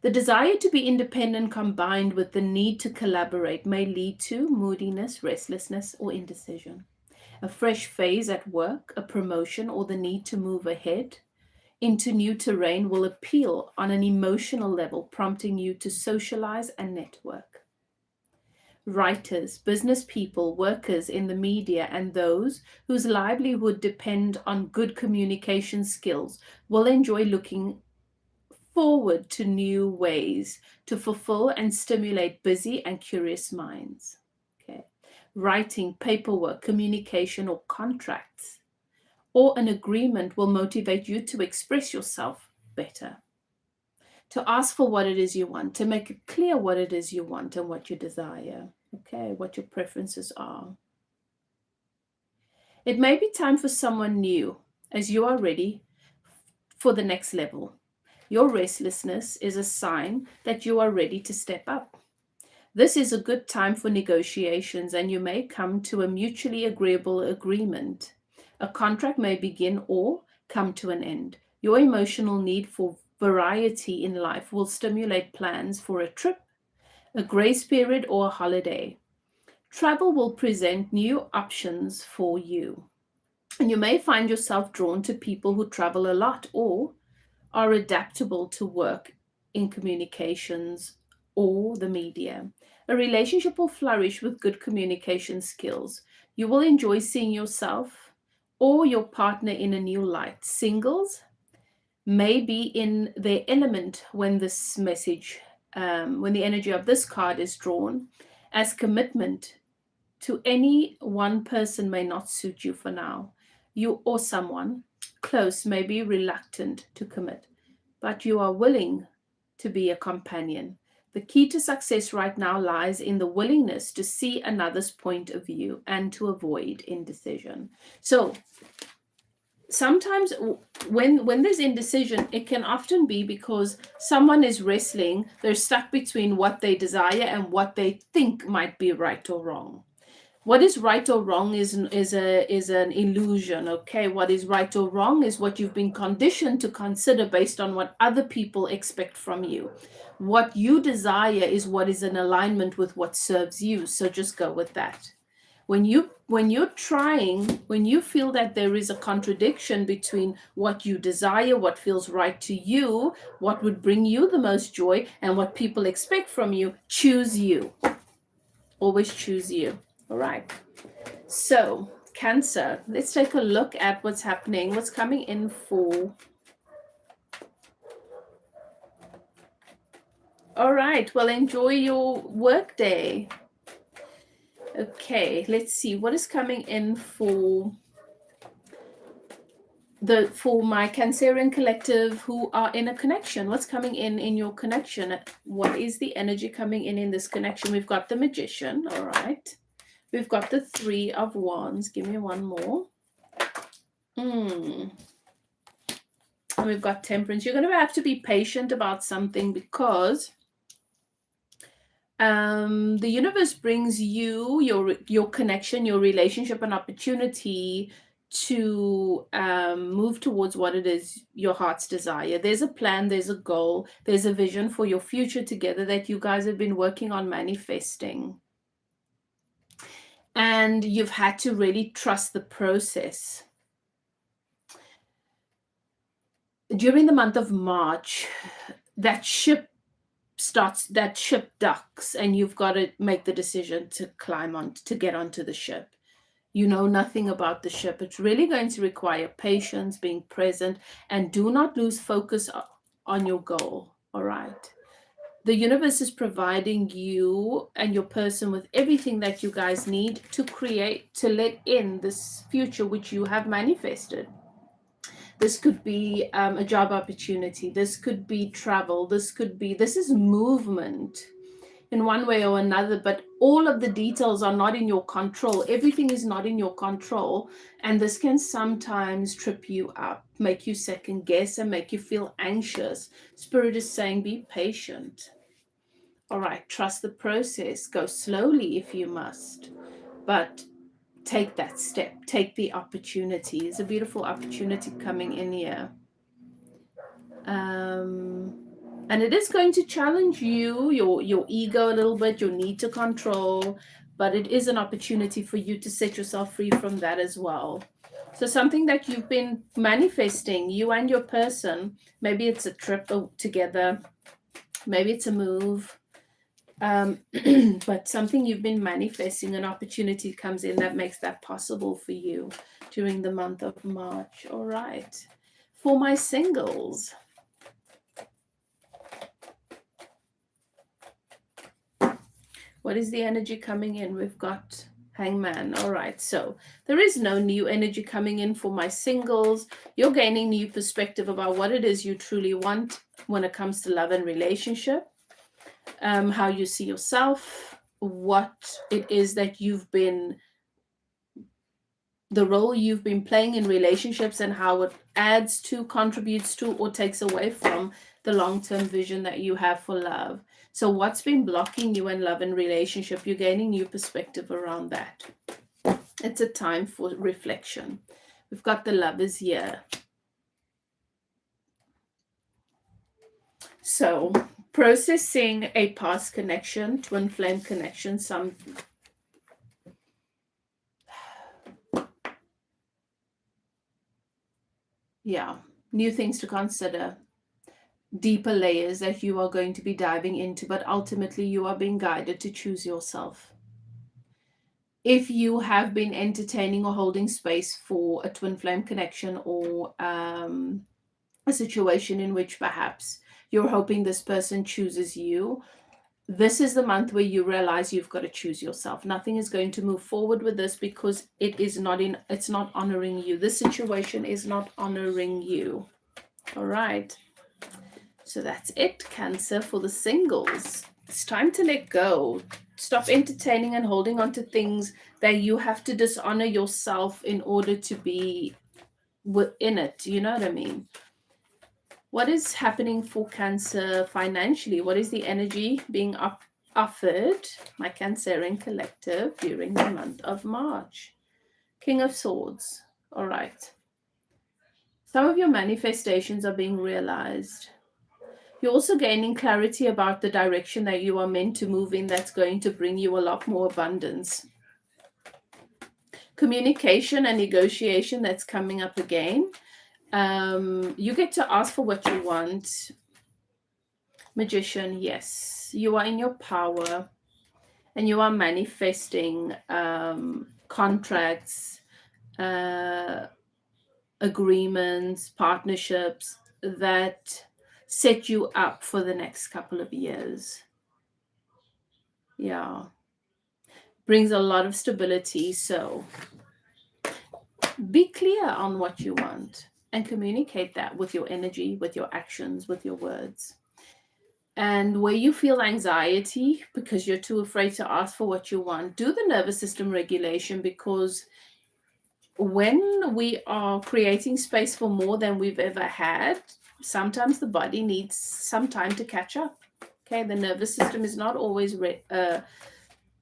The desire to be independent combined with the need to collaborate may lead to moodiness, restlessness, or indecision. A fresh phase at work, a promotion, or the need to move ahead into new terrain will appeal on an emotional level, prompting you to socialize and network. Writers, business people, workers in the media, and those whose livelihood depend on good communication skills will enjoy looking forward to new ways to fulfill and stimulate busy and curious minds. Okay. Writing, paperwork, communication, or contracts, or an agreement will motivate you to express yourself better, to ask for what it is you want, to make it clear what it is you want and what you desire, okay, what your preferences are. It may be time for someone new as you are ready for the next level. Your restlessness is a sign that you are ready to step up. This is a good time for negotiations, and you may come to a mutually agreeable agreement. A contract may begin or come to an end. Your emotional need for variety in life will stimulate plans for a trip, a grace period, or a holiday. Travel will present new options for you. And you may find yourself drawn to people who travel a lot or are adaptable to work in communications or the media. A relationship will flourish with good communication skills. You will enjoy seeing yourself or your partner in a new light. Singles may be in their element when this message, when the energy of this card is drawn, as commitment to any one person may not suit you for now. You or someone close may be reluctant to commit, but you are willing to be a companion. The key to success right now lies in the willingness to see another's point of view and to avoid indecision. So sometimes when there's indecision, it can often be because someone is wrestling, they're stuck between what they desire and what they think might be right or wrong. What is right or wrong is an illusion. Okay, what is right or wrong is what you've been conditioned to consider based on what other people expect from you. What you desire is what is in alignment with what serves you, so just go with that. When you feel that there is a contradiction between what you desire, what feels right to you, what would bring you the most joy, and what people expect from you, choose you. Always choose you. All right. So, Cancer, let's take a look at what's happening, what's coming in for. All right. Well, enjoy your work day. Okay, let's see what is coming in for my Cancerian collective who are in a connection. What's coming in your connection? What is the energy coming in this connection? We've got the Magician. All right. We've got the Three of Wands. Give me one more. And we've got Temperance. You're going to have to be patient about something because the universe brings you your connection, your relationship, an opportunity to move towards what it is your heart's desire. There's a plan, there's a goal, there's a vision for your future together that you guys have been working on manifesting. And you've had to really trust the process. During the month of March, that ship docks, and you've got to make the decision to get onto the ship. You know nothing about the ship. It's really going to require patience, being present, and do not lose focus on your goal. All right. The universe is providing you and your person with everything that you guys need to create, to let in this future which you have manifested. This could be a job opportunity. This could be travel. This is movement in one way or another, but all of the details are not in your control. Everything is not in your control. And this can sometimes trip you up, make you second guess, and make you feel anxious. Spirit is saying, be patient. All right, trust the process. Go slowly if you must, but take that step. Take the opportunity. There's a beautiful opportunity coming in here. And it is going to challenge you, your ego a little bit, your need to control, but it is an opportunity for you to set yourself free from that as well. So something that you've been manifesting, you and your person, maybe it's a trip together, maybe it's a move, but something you've been manifesting, an opportunity comes in that makes that possible for you during the month of March. All right. For my singles, what is the energy coming in? We've got Hangman. All right. So there is no new energy coming in for my singles. You're gaining new perspective about what it is you truly want when it comes to love and relationship. How you see yourself, what it is that the role you've been playing in relationships, and how it adds to, contributes to, or takes away from the long-term vision that you have for love. So what's been blocking you in love and relationship? You're gaining new perspective around that. It's a time for reflection. We've got the Lovers here. So processing a past connection, twin flame connection, new things to consider, deeper layers that you are going to be diving into, but ultimately you are being guided to choose yourself. If you have been entertaining or holding space for a twin flame connection, or a situation in which perhaps you're hoping this person chooses you, this is the month where you realize you've got to choose yourself. Nothing is going to move forward with this because it's not honoring you. This situation is not honoring you. All right. So that's it, Cancer, for the singles. It's time to let go. Stop entertaining and holding on to things that you have to dishonor yourself in order to be within it. You know what I mean? What is happening for Cancer financially? What is the energy being offered, my Cancerian collective, during the month of March? King of Swords. All right. Some of your manifestations are being realized. You're also gaining clarity about the direction that you are meant to move in, that's going to bring you a lot more abundance. Communication and negotiation, that's coming up again. You get to ask for what you want. Magician, yes. You are in your power and you are manifesting contracts, agreements, partnerships that set you up for the next couple of years. Yeah. Brings a lot of stability. So be clear on what you want and communicate that with your energy, with your actions, with your words. And where you feel anxiety because you're too afraid to ask for what you want, do the nervous system regulation, because when we are creating space for more than we've ever had, sometimes the body needs some time to catch up. Okay, the nervous system is not always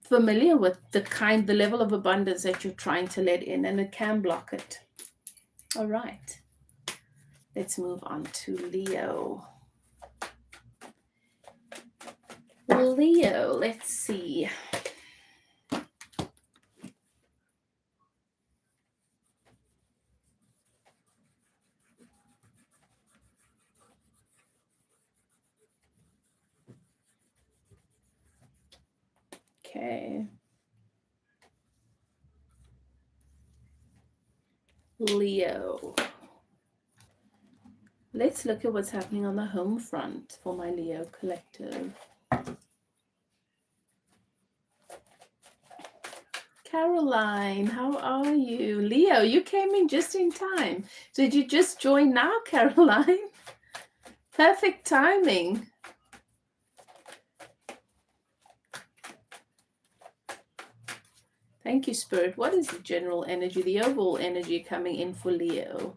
familiar with the level of abundance that you're trying to let in, and it can block it. All right, let's move on to Leo. Leo, let's see. Okay. Leo. Let's look at what's happening on the home front for my Leo collective. Caroline, how are you? Leo, you came in just in time. Did you just join now, Caroline? Perfect timing. Thank you, Spirit. What is the general energy, the overall energy coming in for Leo?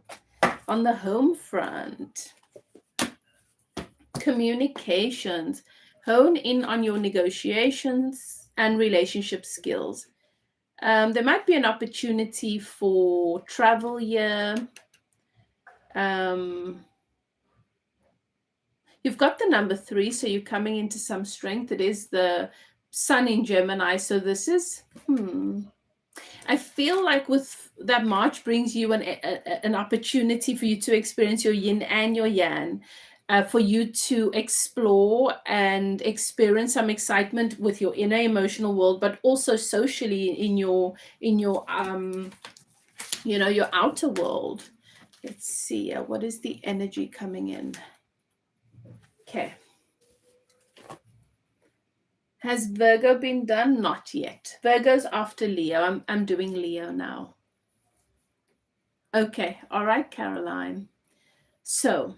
On the home front, communications. Hone in on your negotiations and relationship skills. There might be an opportunity for travel here. You've got the number 3, so you're coming into some strength. It is the Sun in Gemini, so this is I feel like with that March brings you an opportunity for you to experience your yin and your yang, for you to explore and experience some excitement with your inner emotional world, but also socially in your your outer world. Let's see, what is the energy coming in? Okay. Has Virgo been done? Not yet. Virgo's after Leo. I'm doing Leo now. Okay. All right, Caroline. So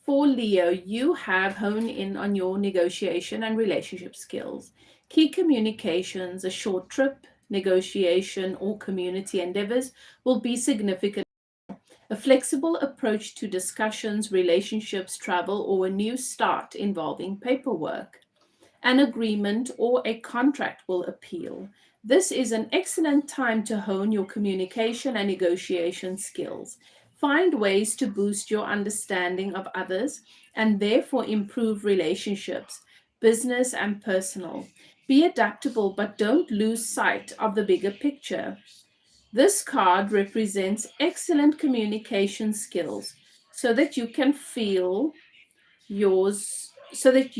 for Leo, you have honed in on your negotiation and relationship skills. Key communications, a short trip, negotiation, or community endeavors will be significant. A flexible approach to discussions, relationships, travel, or a new start involving paperwork. An agreement or a contract will appeal. This is an excellent time to hone your communication and negotiation skills. Find ways to boost your understanding of others and therefore improve relationships, business and personal. Be adaptable, but don't lose sight of the bigger picture. This card represents excellent communication skills so that you can feel yours, so that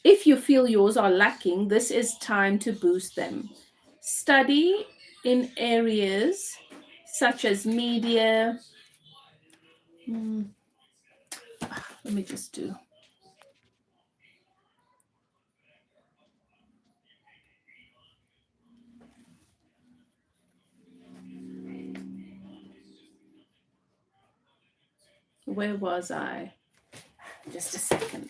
if you feel yours are lacking, this is time to boost them. Study in areas such as media. Let me just do. Where was I? Just a second.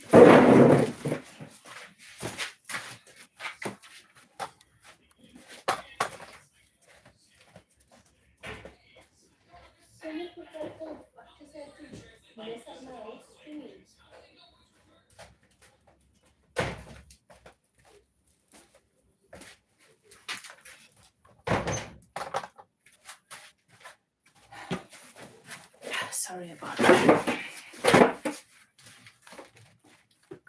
Sorry about that.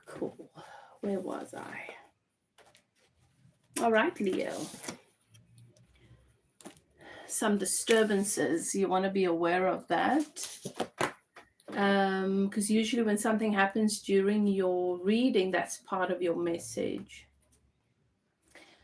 Cool. Where was I? All right, Leo. Some disturbances. You want to be aware of that. Because usually when something happens during your reading, that's part of your message.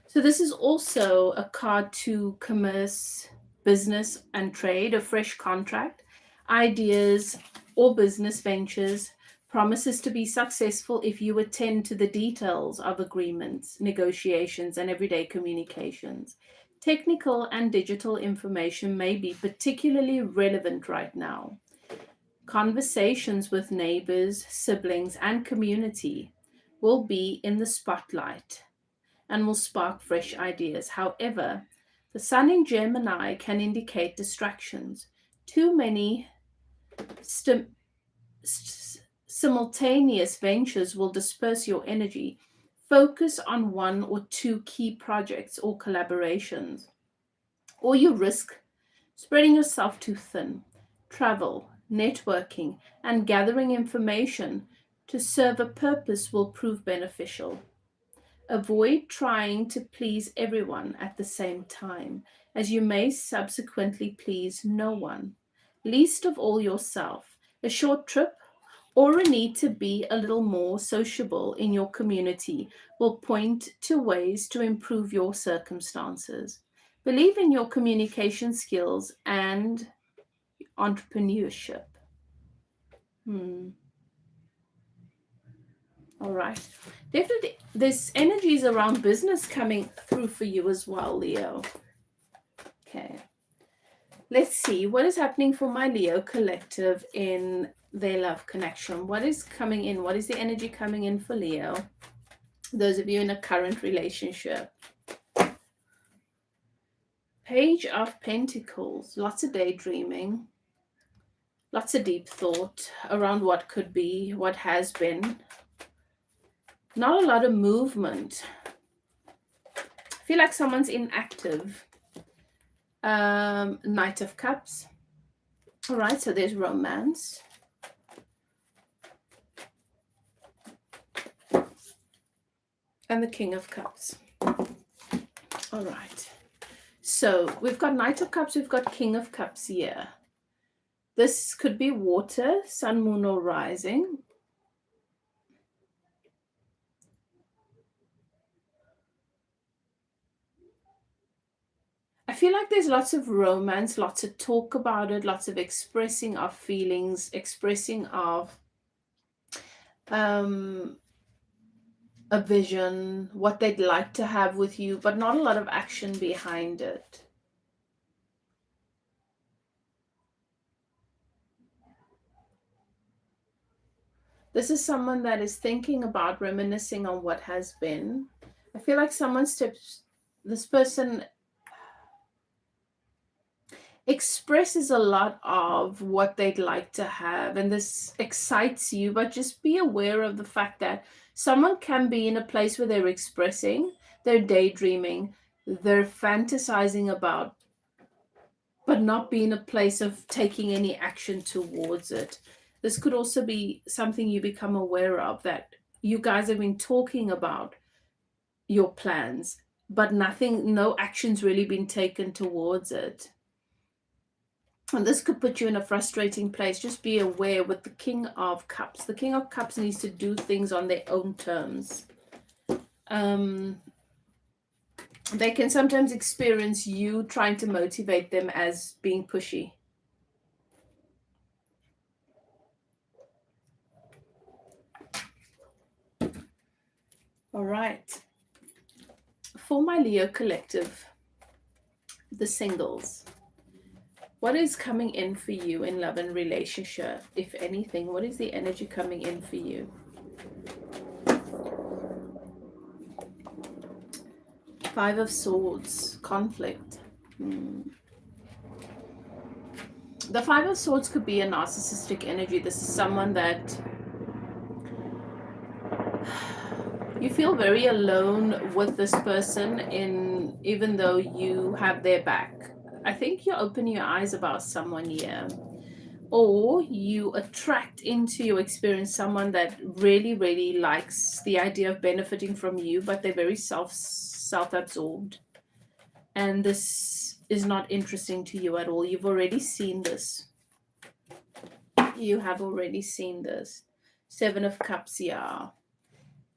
So this is also a card to commerce, business and trade, a fresh contract, ideas or business ventures, promises to be successful if you attend to the details of agreements, negotiations, and everyday communications. Technical and digital information may be particularly relevant right now. Conversations with neighbors, siblings, and community will be in the spotlight and will spark fresh ideas. However, the Sun in Gemini can indicate distractions. Too many simultaneous ventures will disperse your energy. Focus on one or two key projects or collaborations, or you risk spreading yourself too thin. Travel, networking, and gathering information to serve a purpose will prove beneficial. Avoid trying to please everyone at the same time, as you may subsequently please no one, least of all yourself. A short trip or a need to be a little more sociable in your community will point to ways to improve your circumstances. Believe in your communication skills and entrepreneurship. All right. Definitely, there's energies around business coming through for you as well, Leo. Okay. Let's see what is happening for my Leo collective in their love connection. What is coming in? What is the energy coming in for Leo? Those of you in a current relationship. Page of Pentacles. Lots of daydreaming. Lots of deep thought around what could be, what has been. Not a lot of movement. I feel like someone's inactive. Knight of Cups. All right, so there's romance. And the King of Cups. All right. So we've got Knight of Cups, we've got King of Cups here. This could be water, sun, moon, or rising. I feel like there's lots of romance, lots of talk about it, lots of expressing of feelings, expressing of a vision, what they'd like to have with you, but not a lot of action behind it. This is someone that is thinking about reminiscing on what has been. I feel like this person expresses a lot of what they'd like to have, and this excites you, but just be aware of the fact that someone can be in a place where they're expressing, they're daydreaming, they're fantasizing about, but not be in a place of taking any action towards it. This could also be something you become aware of, that you guys have been talking about your plans, but no action's really been taken towards it. And this could put you in a frustrating place. Just be aware with the King of Cups. The King of Cups needs to do things on their own terms. They can sometimes experience you trying to motivate them as being pushy. All right. For my Leo collective, the singles. What is coming in for you in love and relationship, if anything? What is the energy coming in for you? Five of Swords, conflict. The Five of Swords could be a narcissistic energy. This is someone that you feel very alone with this person, even though you have their back. I think you open your eyes about someone here, or you attract into your experience someone that really, really likes the idea of benefiting from you, but they're very self-absorbed. And this is not interesting to you at all. You've already seen this. You have already seen this. Seven of Cups here.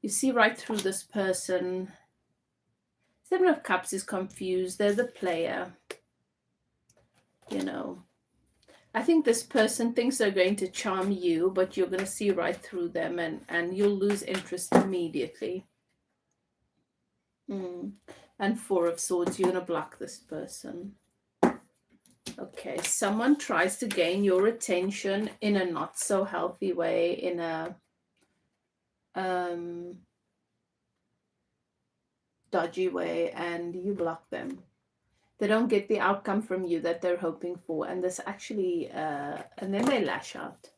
You see right through this person. Seven of Cups is confused. They're the player. You know, I think this person thinks they're going to charm you, but you're going to see right through them, and you'll lose interest immediately. And Four of Swords, you're going to block this person. Okay, someone tries to gain your attention in a not so healthy way, in a dodgy way, and you block them. They don't get the outcome from you that they're hoping for, and this actually and then they lash out,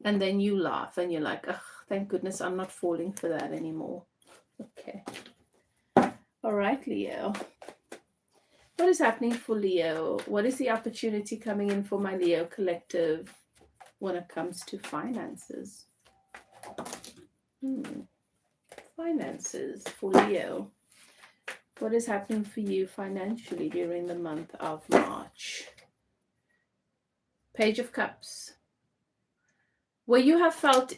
and then you laugh and you're like, ugh, thank goodness I'm not falling for that anymore. Okay. All right, Leo. What is happening for Leo? What is the opportunity coming in for my Leo collective when it comes to finances? Finances for Leo. What is happening for you financially during the month of March? Page of Cups. Where you have felt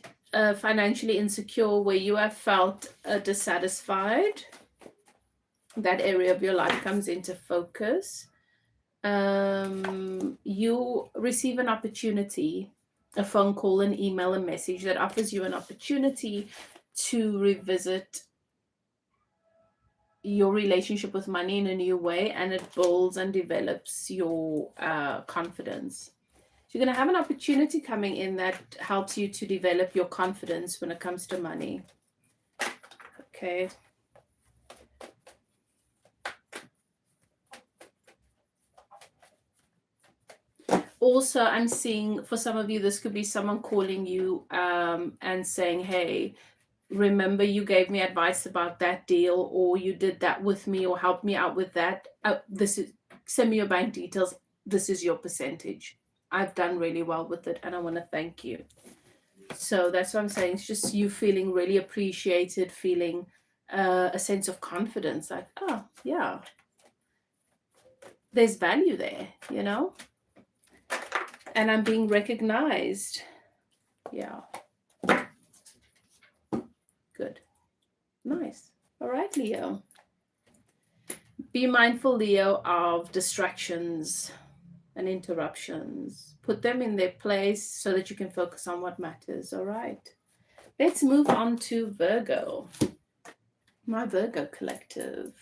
financially insecure, where you have felt dissatisfied, that area of your life comes into focus, you receive an opportunity, a phone call, an email, a message that offers you an opportunity to revisit your relationship with money in a new way, and it builds and develops your confidence. So you're going to have an opportunity coming in that helps you to develop your confidence when it comes to money. Okay. Also, I'm seeing for some of you, this could be someone calling you and saying, hey, remember you gave me advice about that deal, or you did that with me, or helped me out with that. This is, send me your bank details. This is your percentage. I've done really well with it, and I want to thank you. So that's what I'm saying. It's just you feeling really appreciated, feeling a sense of confidence, like, oh yeah, there's value there, you know, and I'm being recognized. Yeah. Good. Nice. All right, Leo. Be mindful, Leo, of distractions and interruptions. Put them in their place so that you can focus on what matters. All right. Let's move on to Virgo. My Virgo collective.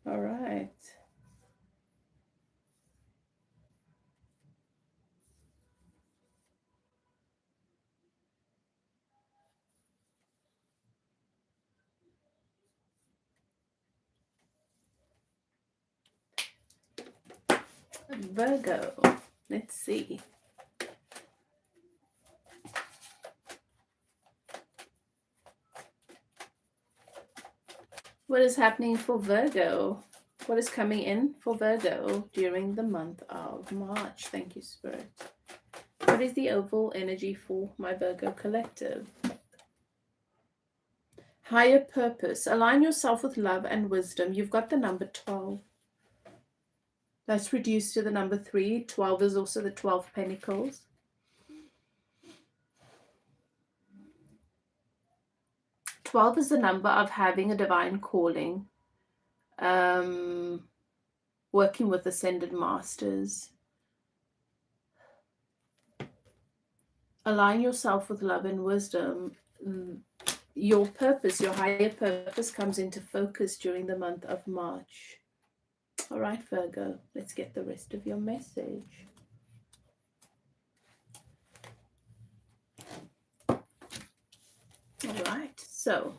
All right. Virgo. Let's see. What is happening for Virgo? What is coming in for Virgo during the month of March? Thank you, Spirit. What is the overall energy for my Virgo collective? Higher purpose. Align yourself with love and wisdom. You've got the number 12. That's reduced to the number 3. 12 is also the 12 Pentacles. Twelve is the number of having a divine calling, working with ascended masters. Align yourself with love and wisdom. Your purpose, your higher purpose, comes into focus during the month of March. All right, Virgo, let's get the rest of your message. All right, so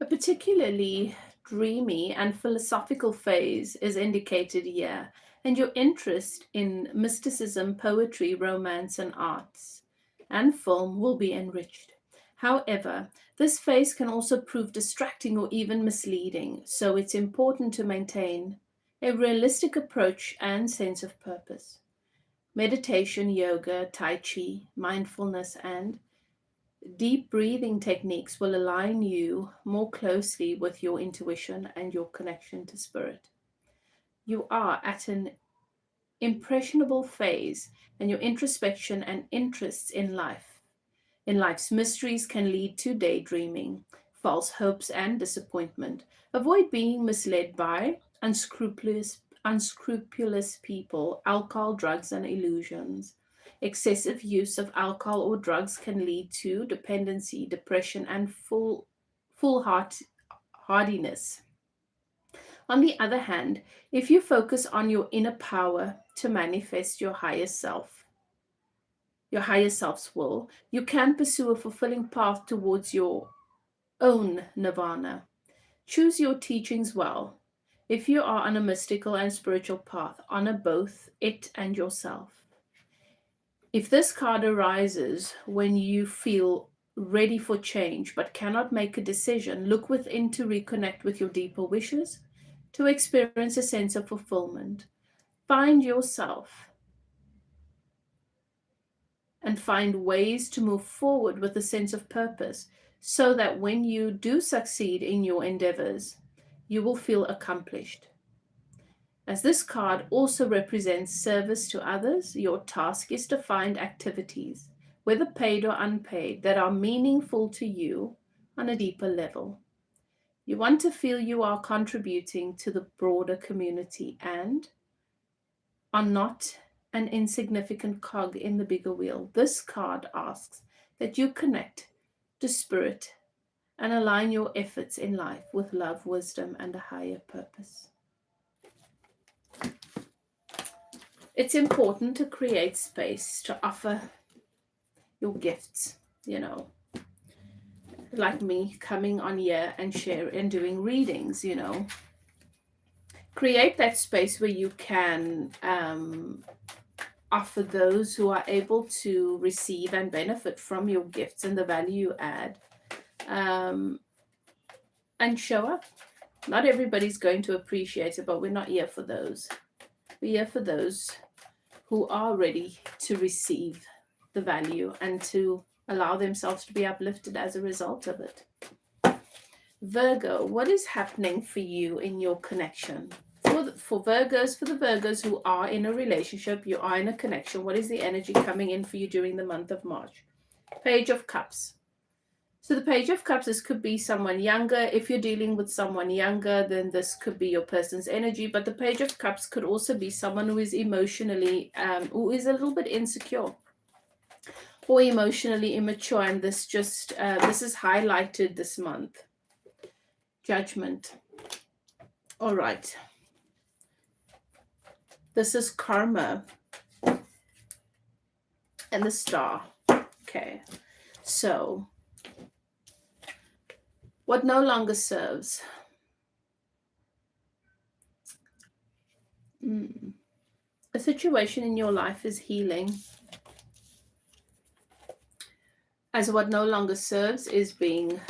a particularly dreamy and philosophical phase is indicated here, and your interest in mysticism, poetry, romance, and arts and film will be enriched. However, this phase can also prove distracting or even misleading, so it's important to maintain a realistic approach and sense of purpose. Meditation, yoga, tai chi, mindfulness, and deep breathing techniques will align you more closely with your intuition and your connection to spirit. You are at an impressionable phase, and your introspection and interests in life's mysteries can lead to daydreaming, false hopes, and disappointment. Avoid being misled by unscrupulous people, alcohol, drugs, and illusions. Excessive use of alcohol or drugs can lead to dependency, depression, and foolhardiness. On the other hand, if you focus on your inner power to manifest your higher self's will, you can pursue a fulfilling path towards your own nirvana. Choose your teachings well. If you are on a mystical and spiritual path, honor both it and yourself. If this card arises when you feel ready for change but cannot make a decision, look within to reconnect with your deeper wishes, to experience a sense of fulfillment. Find yourself and find ways to move forward with a sense of purpose, so that when you do succeed in your endeavors, you will feel accomplished. As this card also represents service to others, your task is to find activities, whether paid or unpaid, that are meaningful to you on a deeper level. You want to feel you are contributing to the broader community and are not an insignificant cog in the bigger wheel. This card asks that you connect to spirit and align your efforts in life with love, wisdom, and a higher purpose. It's important to create space to offer your gifts, like me coming on here and share and doing readings, create that space where you can offer those who are able to receive and benefit from your gifts and the value you add, and show up. Not everybody's going to appreciate it, but we're not here for those. We're here for those who are ready to receive the value and to allow themselves to be uplifted as a result of it. Virgo, what is happening for you in your connection? For the Virgos who are in a relationship, you are in a connection, what is the energy coming in for you during the month of March? Page of Cups. So the Page of Cups, this could be someone younger. If you're dealing with someone younger, then this could be your person's energy. But the Page of Cups could also be someone who is emotionally, who is a little bit insecure or emotionally immature. And this is highlighted this month. Judgment. All right. This is karma. And the star. Okay. So what no longer serves. A situation in your life is healing, as what no longer serves is being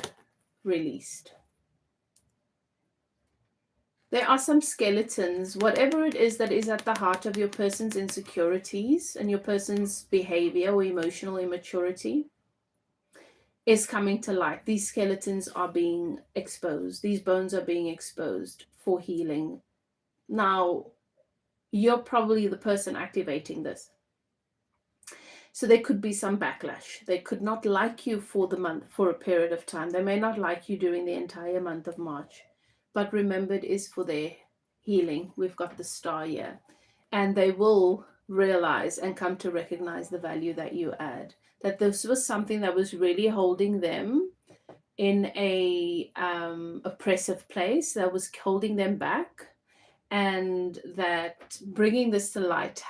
released. There are some skeletons, whatever it is that is at the heart of your person's insecurities and your person's behavior or emotional immaturity is coming to light. These skeletons are being exposed. These bones are being exposed for healing. Now, you're probably the person activating this. So there could be some backlash. They could not like you for the month, for a period of time. They may not like you during the entire month of March. But remember, it is for their healing. We've got the star here. And they will realize and come to recognize the value that you add. That this was something that was really holding them in a oppressive place, that was holding them back. And that bringing this to light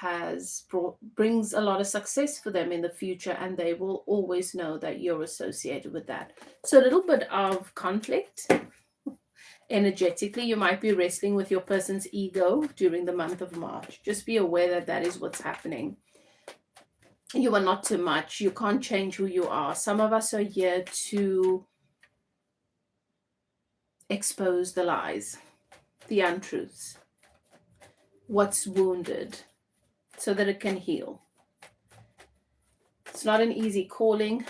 brings a lot of success for them in the future, and they will always know that you're associated with that. So a little bit of conflict. Energetically, you might be wrestling with your person's ego during the month of March. Just be aware that that is what's happening. You are not too much. You can't change who you are. Some of us are here to expose the lies, the untruths, what's wounded, so that it can heal. It's not an easy calling.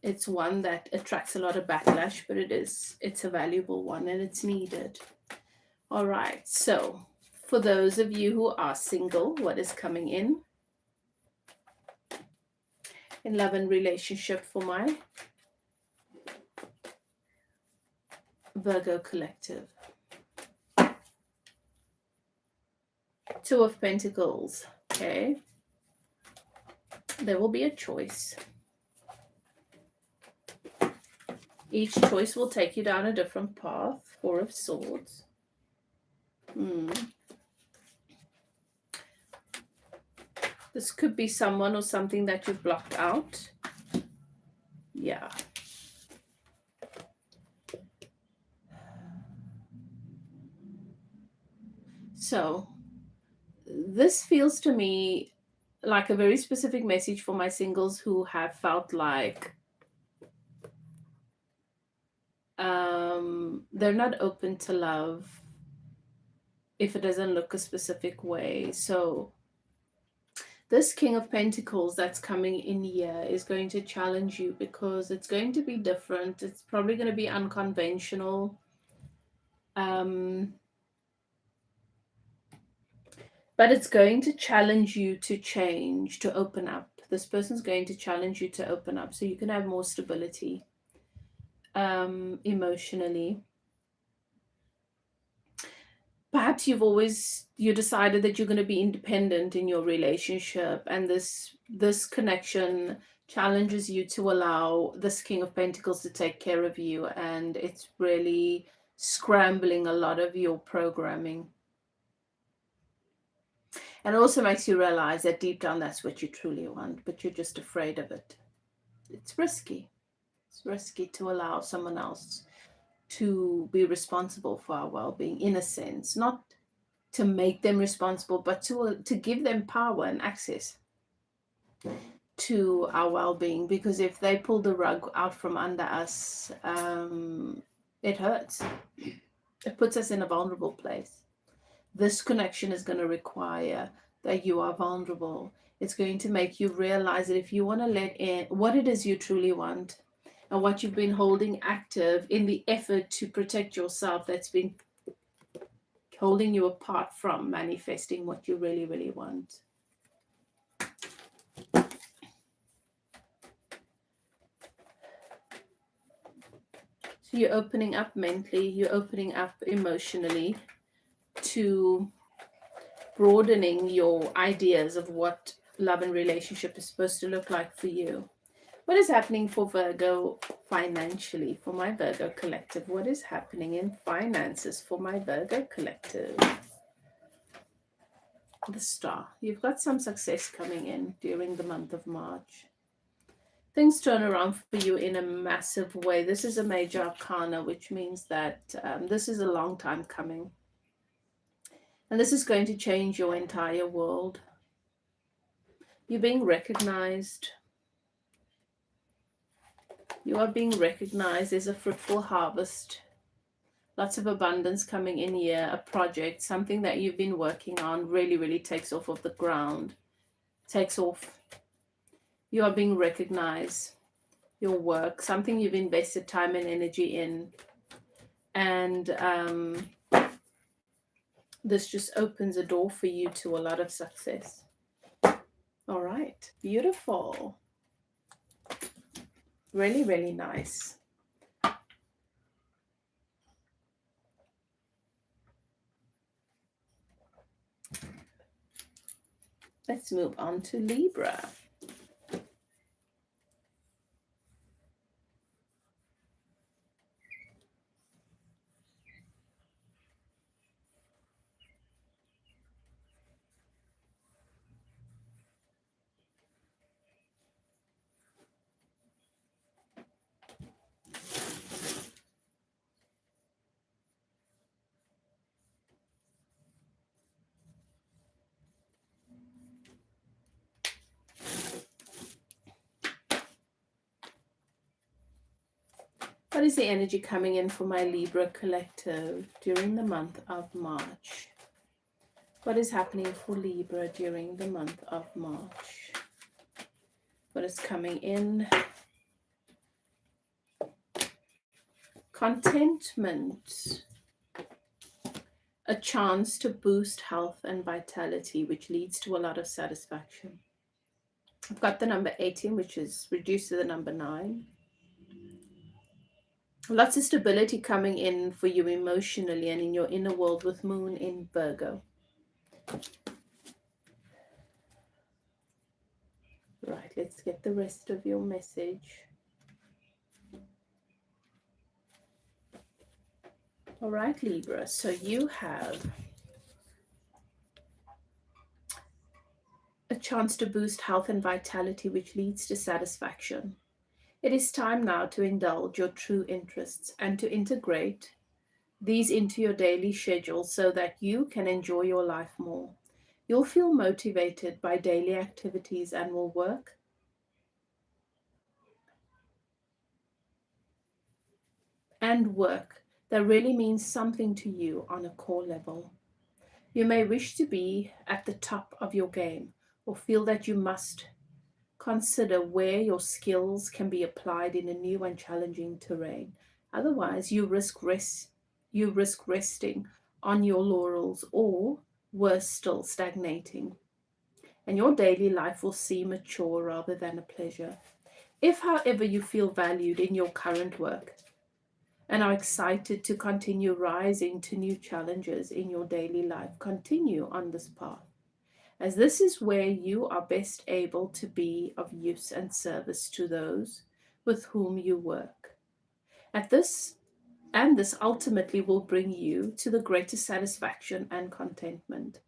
It's one that attracts a lot of backlash, but it's a valuable one and it's needed. All right. So for those of you who are single, what is coming in love and relationship for my Virgo collective? Two of Pentacles. Okay. There will be a choice. Each choice will take you down a different path. Four of Swords. This could be someone or something that you've blocked out. Yeah. So this feels to me like a very specific message for my singles who have felt like they're not open to love if it doesn't look a specific way. So this King of Pentacles that's coming in here is going to challenge you because it's going to be different. It's probably going to be unconventional. But it's going to challenge you to change, to open up. This person's going to challenge you to open up so you can have more stability emotionally. Perhaps you decided that you're going to be independent in your relationship, and this connection challenges you to allow this King of Pentacles to take care of you, and it's really scrambling a lot of your programming. And it also makes you realize that deep down that's what you truly want, but you're just afraid of it. It's risky. It's risky to allow someone else to be responsible for our well-being, in a sense, not to make them responsible, but to give them power and access to our well-being. Because if they pull the rug out from under us, it hurts. It puts us in a vulnerable place. This connection is going to require that you are vulnerable. It's going to make you realize that if you want to let in what it is you truly want and what you've been holding active in the effort to protect yourself, that's been holding you apart from manifesting what you really, really want. So you're opening up mentally, you're opening up emotionally to broadening your ideas of what love and relationship is supposed to look like for you. What is happening for Virgo financially, for my Virgo collective? What is happening in finances for my Virgo collective? The Star. You've got some success coming in during the month of March. Things turn around for you in a massive way. This is a major arcana, which means that this is a long time coming. And this is going to change your entire world. You're being recognized. You are being recognized. There's a fruitful harvest. Lots of abundance coming in here. A project, something that you've been working on really, really takes off of the ground. Takes off. You are being recognized. Your work, something you've invested time and energy in. And this just opens a door for you to a lot of success. All right. Beautiful. Really, really nice. Let's move on to Libra. What is the energy coming in for my Libra collective during the month of March? What is happening for Libra during the month of March? What is coming in? Contentment. A chance to boost health and vitality, which leads to a lot of satisfaction. I've got the number 18, which is reduced to the number 9. Lots of stability coming in for you emotionally and in your inner world with Moon in Virgo. Right, let's get the rest of your message. All right, Libra, so you have a chance to boost health and vitality, which leads to satisfaction. It is time now to indulge your true interests and to integrate these into your daily schedule so that you can enjoy your life more. You'll feel motivated by daily activities and will work that really means something to you on a core level. You may wish to be at the top of your game or feel that you must consider where your skills can be applied in a new and challenging terrain. Otherwise, you risk resting on your laurels or Worse still, stagnating. And your daily life will seem a chore rather than a pleasure. If, however, you feel valued in your current work and are excited to continue rising to new challenges in your daily life, continue on this path, as this is where you are best able to be of use and service to those with whom you work. This ultimately will bring you to the greatest satisfaction and contentment.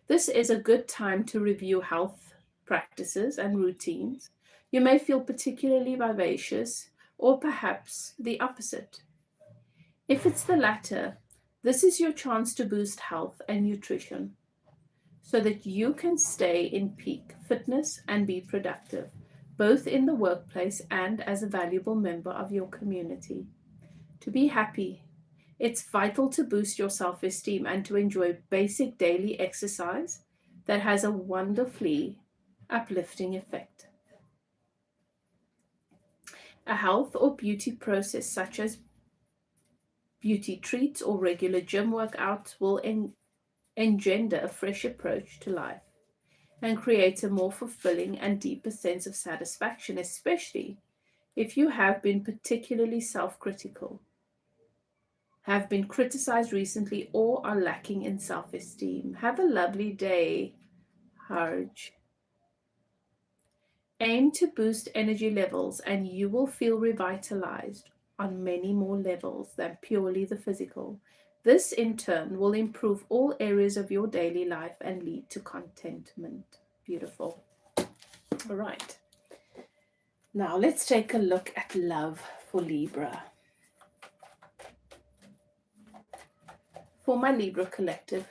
This is a good time to review health practices and routines. You may feel particularly vivacious, or perhaps the opposite. If it's the latter, this is your chance to boost health and nutrition so that you can stay in peak fitness and be productive, both in the workplace and as a valuable member of your community. To be happy, it's vital to boost your self esteem and to enjoy basic daily exercise that has a wonderfully uplifting effect. A health or beauty process such as beauty treats or regular gym workouts will engender a fresh approach to life and create a more fulfilling and deeper sense of satisfaction, especially if you have been particularly self critical, have been criticized recently, or are lacking in self esteem. Have a lovely day, Harj. Aim to boost energy levels, and you will feel revitalized on many more levels than purely the physical. This, in turn, will improve all areas of your daily life and lead to contentment. Beautiful. All right. Now, let's take a look at love for Libra. For my Libra collective,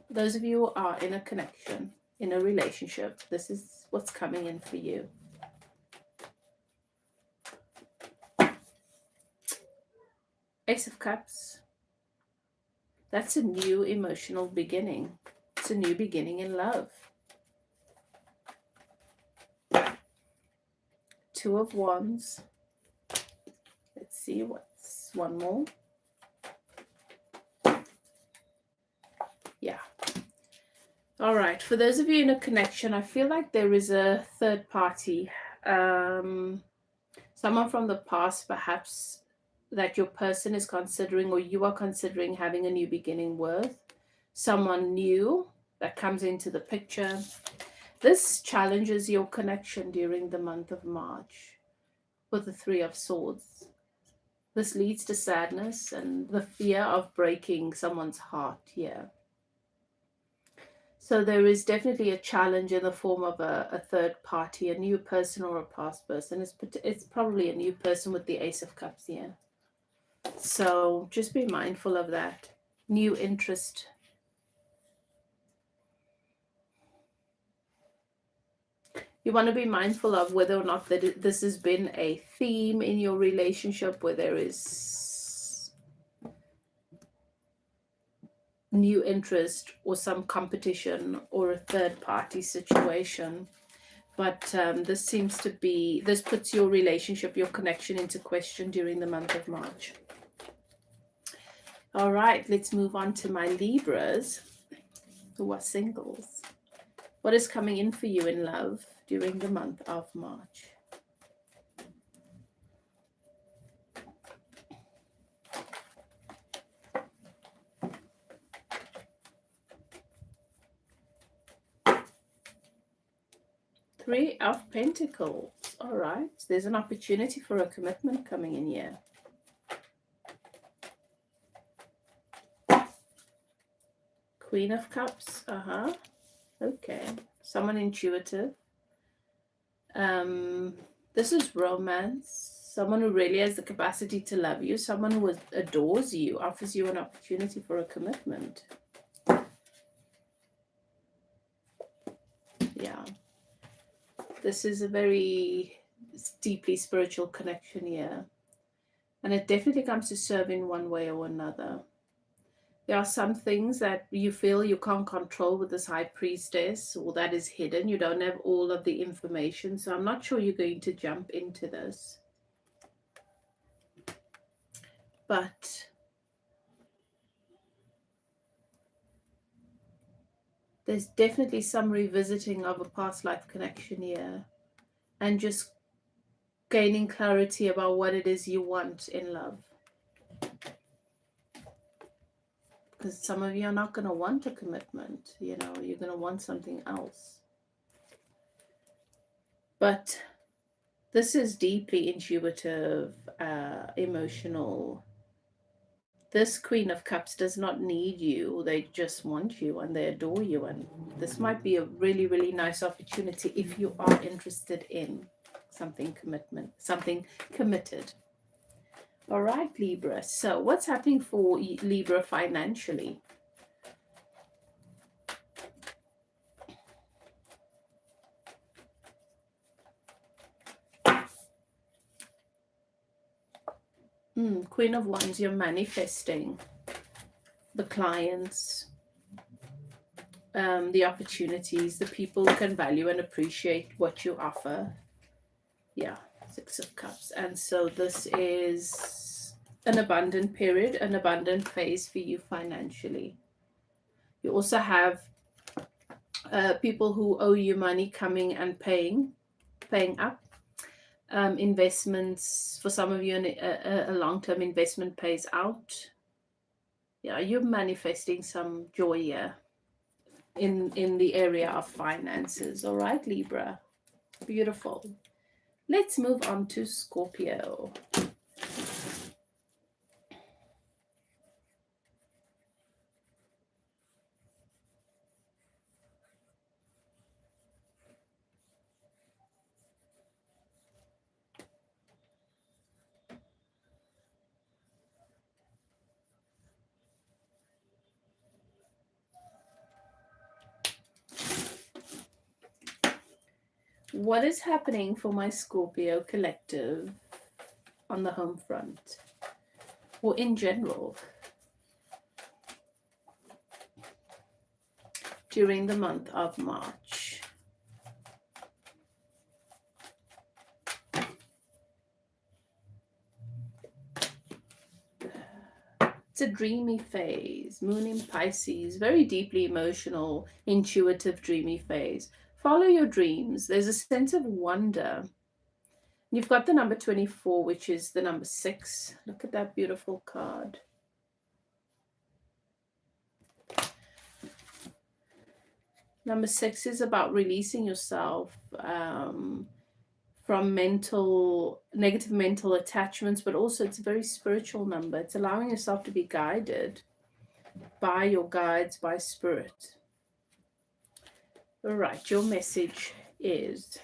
those of you who are in a connection, in a relationship, this is what's coming in for you. Ace of Cups. That's a new emotional beginning. It's a new beginning in love. Two of Wands. Let's see what's one more. Yeah. All right. For those of you in a connection, I feel like there is a third party. Someone from the past, perhaps, that your person is considering or you are considering having a new beginning with. Someone new that comes into the picture. This challenges your connection during the month of March with the Three of Swords. This leads to sadness and the fear of breaking someone's heart here. So there is definitely a challenge in the form of a third party, a new person or a past person. It's probably a new person with the Ace of Cups here. So just be mindful of that. New interest. You want to be mindful of whether or not this has been a theme in your relationship where there is new interest or some competition or a third party situation. But this puts your relationship, your connection into question during the month of March. All right, let's move on to my Libras who are singles. What is coming in for you in love during the month of March? Three of Pentacles. All right, there's an opportunity for a commitment coming in here. Queen of Cups. Okay. Someone intuitive. This is romance. Someone who really has the capacity to love you. Someone who adores you, offers you an opportunity for a commitment. Yeah. This is a very deeply spiritual connection here. And it definitely comes to serve in one way or another. There are some things that you feel you can't control with this High Priestess, or that is hidden. You don't have all of the information. So I'm not sure you're going to jump into this. But There's definitely some revisiting of a past life connection here, and just gaining clarity about what it is you want in love. Because some of you are not going to want a commitment, you're going to want something else. But this is deeply intuitive, emotional. This Queen of Cups does not need you. They just want you and they adore you. And this might be a really, really nice opportunity if you are interested in something committed. All right, Libra. So what's happening for Libra financially? Queen of Wands, you're manifesting the clients, the opportunities, the people who can value and appreciate what you offer. Yeah, Six of Cups. And so this is an abundant period, an abundant phase for you financially. You also have people who owe you money coming and paying up. Investments, for some of you, a long-term investment pays out. Yeah, you're manifesting some joy here in the area of finances. All right, Libra. Beautiful. Let's move on to Scorpio. What is happening for my Scorpio collective on the home front, or in general, during the month of March? It's a dreamy phase. Moon in Pisces, very deeply emotional, intuitive, dreamy phase. Follow your dreams. There's a sense of wonder. You've got the number 24, which is the number 6. Look at that beautiful card. Number 6 is about releasing yourself from negative mental attachments, but also it's a very spiritual number. It's allowing yourself to be guided by your guides, by spirit. All right, your message is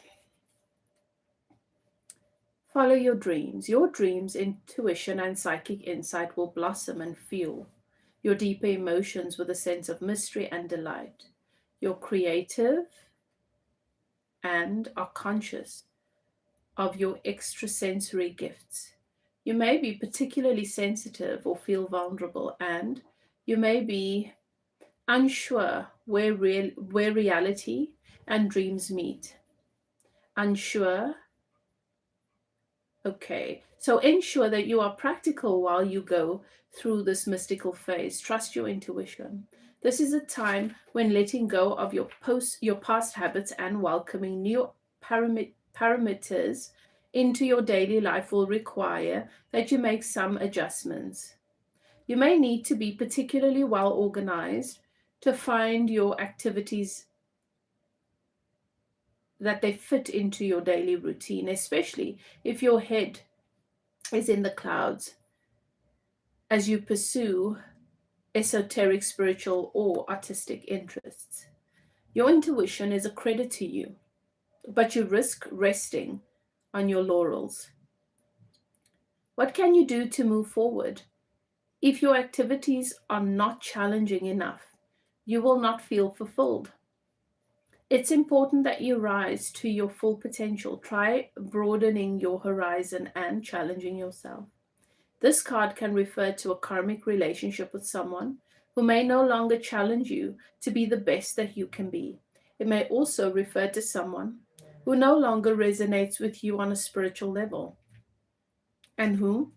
follow your dreams. Your dreams, intuition, and psychic insight will blossom and fuel your deeper emotions with a sense of mystery and delight. You're creative and are conscious of your extrasensory gifts. You may be particularly sensitive or feel vulnerable, and you may be unsure where reality and dreams meet. Unsure. Okay, so ensure that you are practical while you go through this mystical phase. Trust your intuition. This is a time when letting go of your past habits and welcoming new parameters into your daily life will require that you make some adjustments. You may need to be particularly well organized to find your activities that they fit into your daily routine, especially if your head is in the clouds as you pursue esoteric, spiritual, or artistic interests. Your intuition is a credit to you, but you risk resting on your laurels. What can you do to move forward? If your activities are not challenging enough, you will not feel fulfilled. It's important that you rise to your full potential. Try broadening your horizon and challenging yourself. This card can refer to a karmic relationship with someone who may no longer challenge you to be the best that you can be. It may also refer to someone who no longer resonates with you on a spiritual level, and who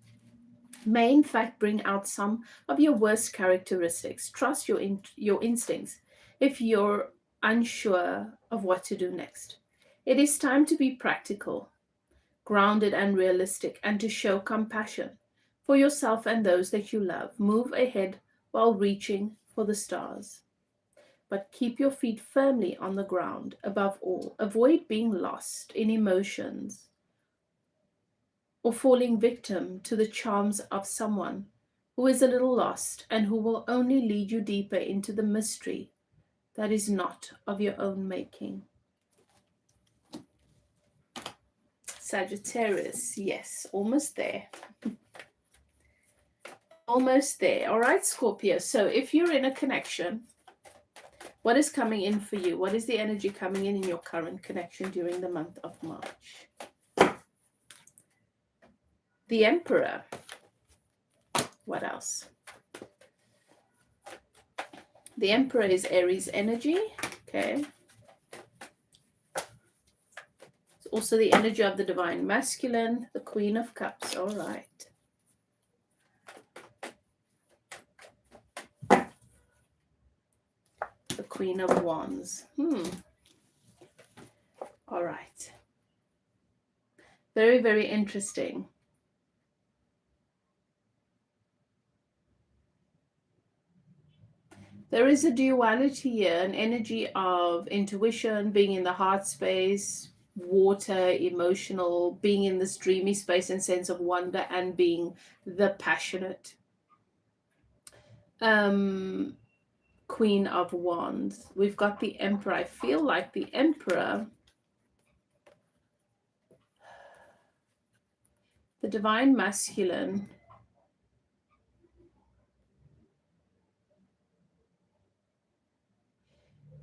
may in fact bring out some of your worst characteristics. Trust your instincts. If your unsure of what to do next. It is time to be practical, grounded, and realistic, and to show compassion for yourself and those that you love. Move ahead while reaching for the stars. But keep your feet firmly on the ground. Above all, avoid being lost in emotions or falling victim to the charms of someone who is a little lost and who will only lead you deeper into the mystery that is not of your own making. Sagittarius, yes, almost there. Almost there. All right, Scorpio. So if you're in a connection, what is coming in for you? What is the energy coming in your current connection during the month of March? The Emperor. What else? The Emperor is Aries energy. Okay. It's also the energy of the Divine Masculine, the Queen of Cups. All right. The Queen of Wands. All right. Very, very interesting. There is a duality here, an energy of intuition, being in the heart space, water, emotional, being in this dreamy space and sense of wonder, and being the passionate Queen of Wands. We've got the Emperor. I feel like the Emperor, the Divine Masculine,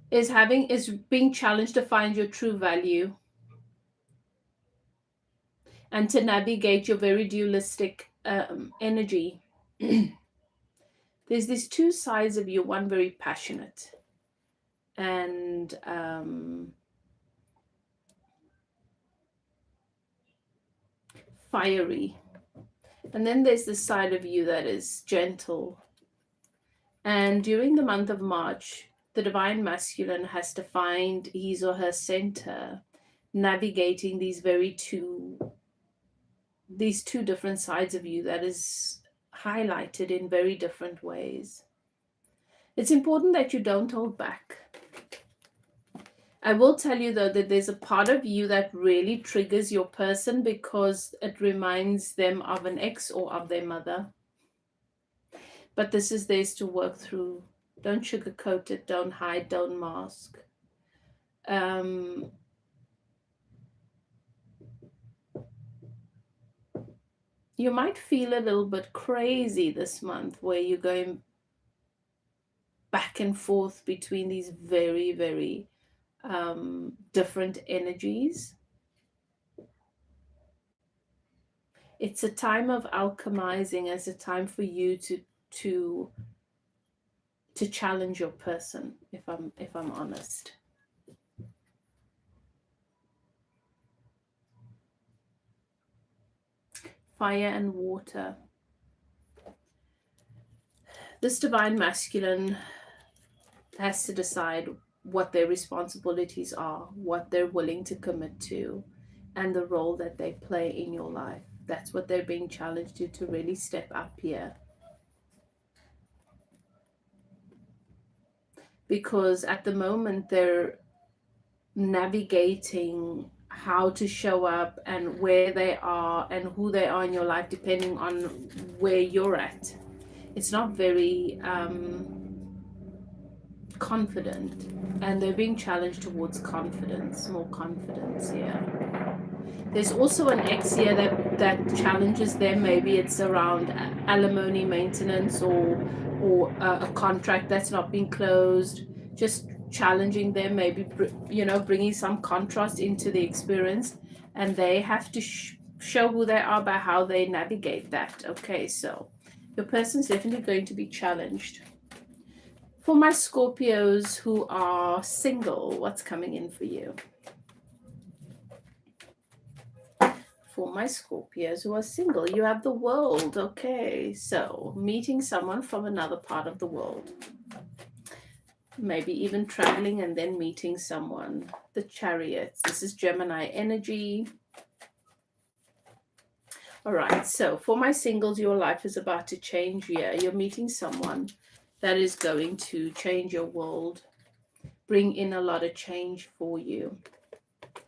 is being challenged to find your true value and to navigate your very dualistic energy. There's these two sides of you, one very passionate and fiery, and then there's the side of you that is gentle. And during the month of March, the Divine Masculine has to find his or her center, navigating these two different sides of you that is highlighted in very different ways. It's important that you don't hold back. I will tell you though that there's a part of you that really triggers your person because it reminds them of an ex or of their mother. But this is theirs to work through. Don't sugarcoat it, don't hide, don't mask. You might feel a little bit crazy this month where you're going back and forth between these very, very different energies. It's a time of alchemizing, as a time for you to challenge your person, if I'm honest. Fire and water. This Divine Masculine has to decide what their responsibilities are, what they're willing to commit to, and the role that they play in your life. That's what they're being challenged to really step up here. Because at the moment they're navigating how to show up and where they are and who they are in your life, depending on where you're at. It's not very confident, and they're being challenged towards confidence, more confidence here. There's also an ex here that challenges them. Maybe it's around alimony maintenance or a contract that's not been closed, just challenging them, maybe bringing some contrast into the experience, and they have to show who they are by how they navigate that. Okay, so your person's definitely going to be challenged. For my Scorpios who are single, what's coming in for you? For my Scorpios who are single, you have the World. Okay, so meeting someone from another part of the world. maybe even traveling and then meeting someone. The Chariots, this is Gemini energy. All right, so for my singles, your life is about to change here. You're meeting someone that is going to change your world, bring in a lot of change for you.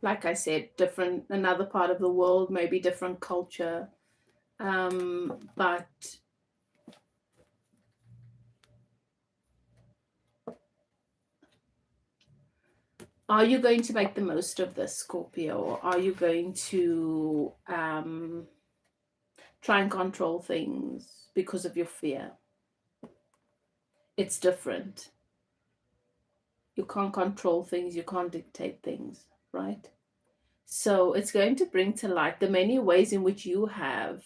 Like I said, different, another part of the world, maybe different culture, but are you going to make the most of this, Scorpio, or are you going to try and control things because of your fear? It's different. You can't control things, you can't dictate things, right? So it's going to bring to light the many ways in which you have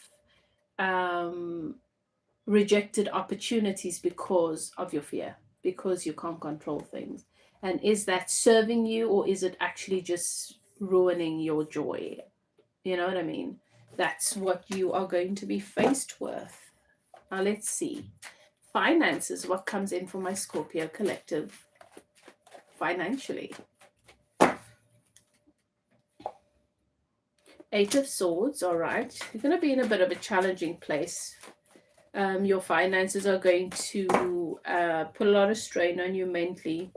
rejected opportunities because of your fear, because you can't control things. And is that serving you, or is it actually just ruining your joy? You know what I mean? That's what you are going to be faced with. Now let's see. Finances, what comes in for my Scorpio collective financially? Eight of Swords, all right. You're going to be in a bit of a challenging place. Your finances are going to put a lot of strain on you mentally.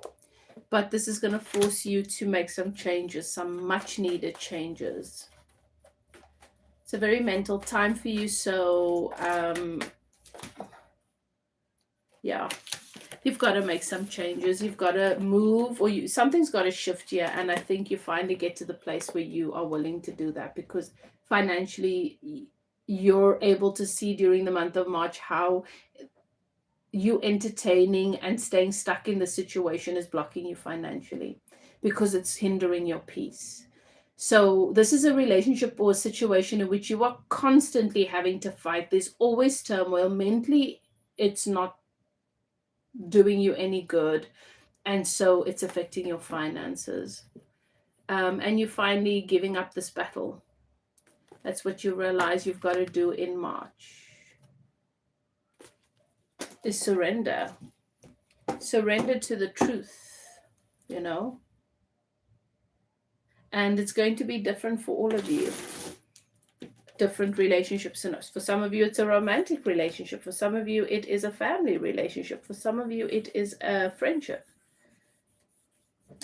But this is going to force you to make some changes, some much needed changes. It's a very mental time for you. So, yeah, you've got to make some changes. You've got to move, or something's got to shift here. And I think you finally get to the place where you are willing to do that, because financially you're able to see during the month of March how you entertaining and staying stuck in the situation is blocking you financially, because it's hindering your peace. So this is a relationship or a situation in which you are constantly having to fight. There's always turmoil. Mentally, it's not doing you any good. And so it's affecting your finances. And you're finally giving up this battle. That's what you realize you've got to do in March. Is surrender. Surrender to the truth, you know. And it's going to be different for all of you. Different relationships. And for some of you, it's a romantic relationship. For some of you, it is a family relationship. For some of you, it is a friendship.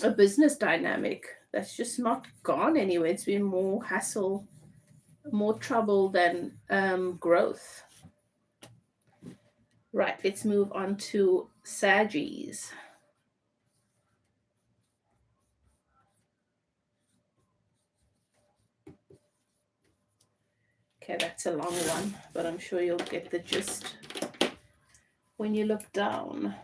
A business dynamic that's just not gone anywhere. It's been more hassle, more trouble than growth. Right, let's move on to Saggies. Okay, that's a long one, but I'm sure you'll get the gist when you look down.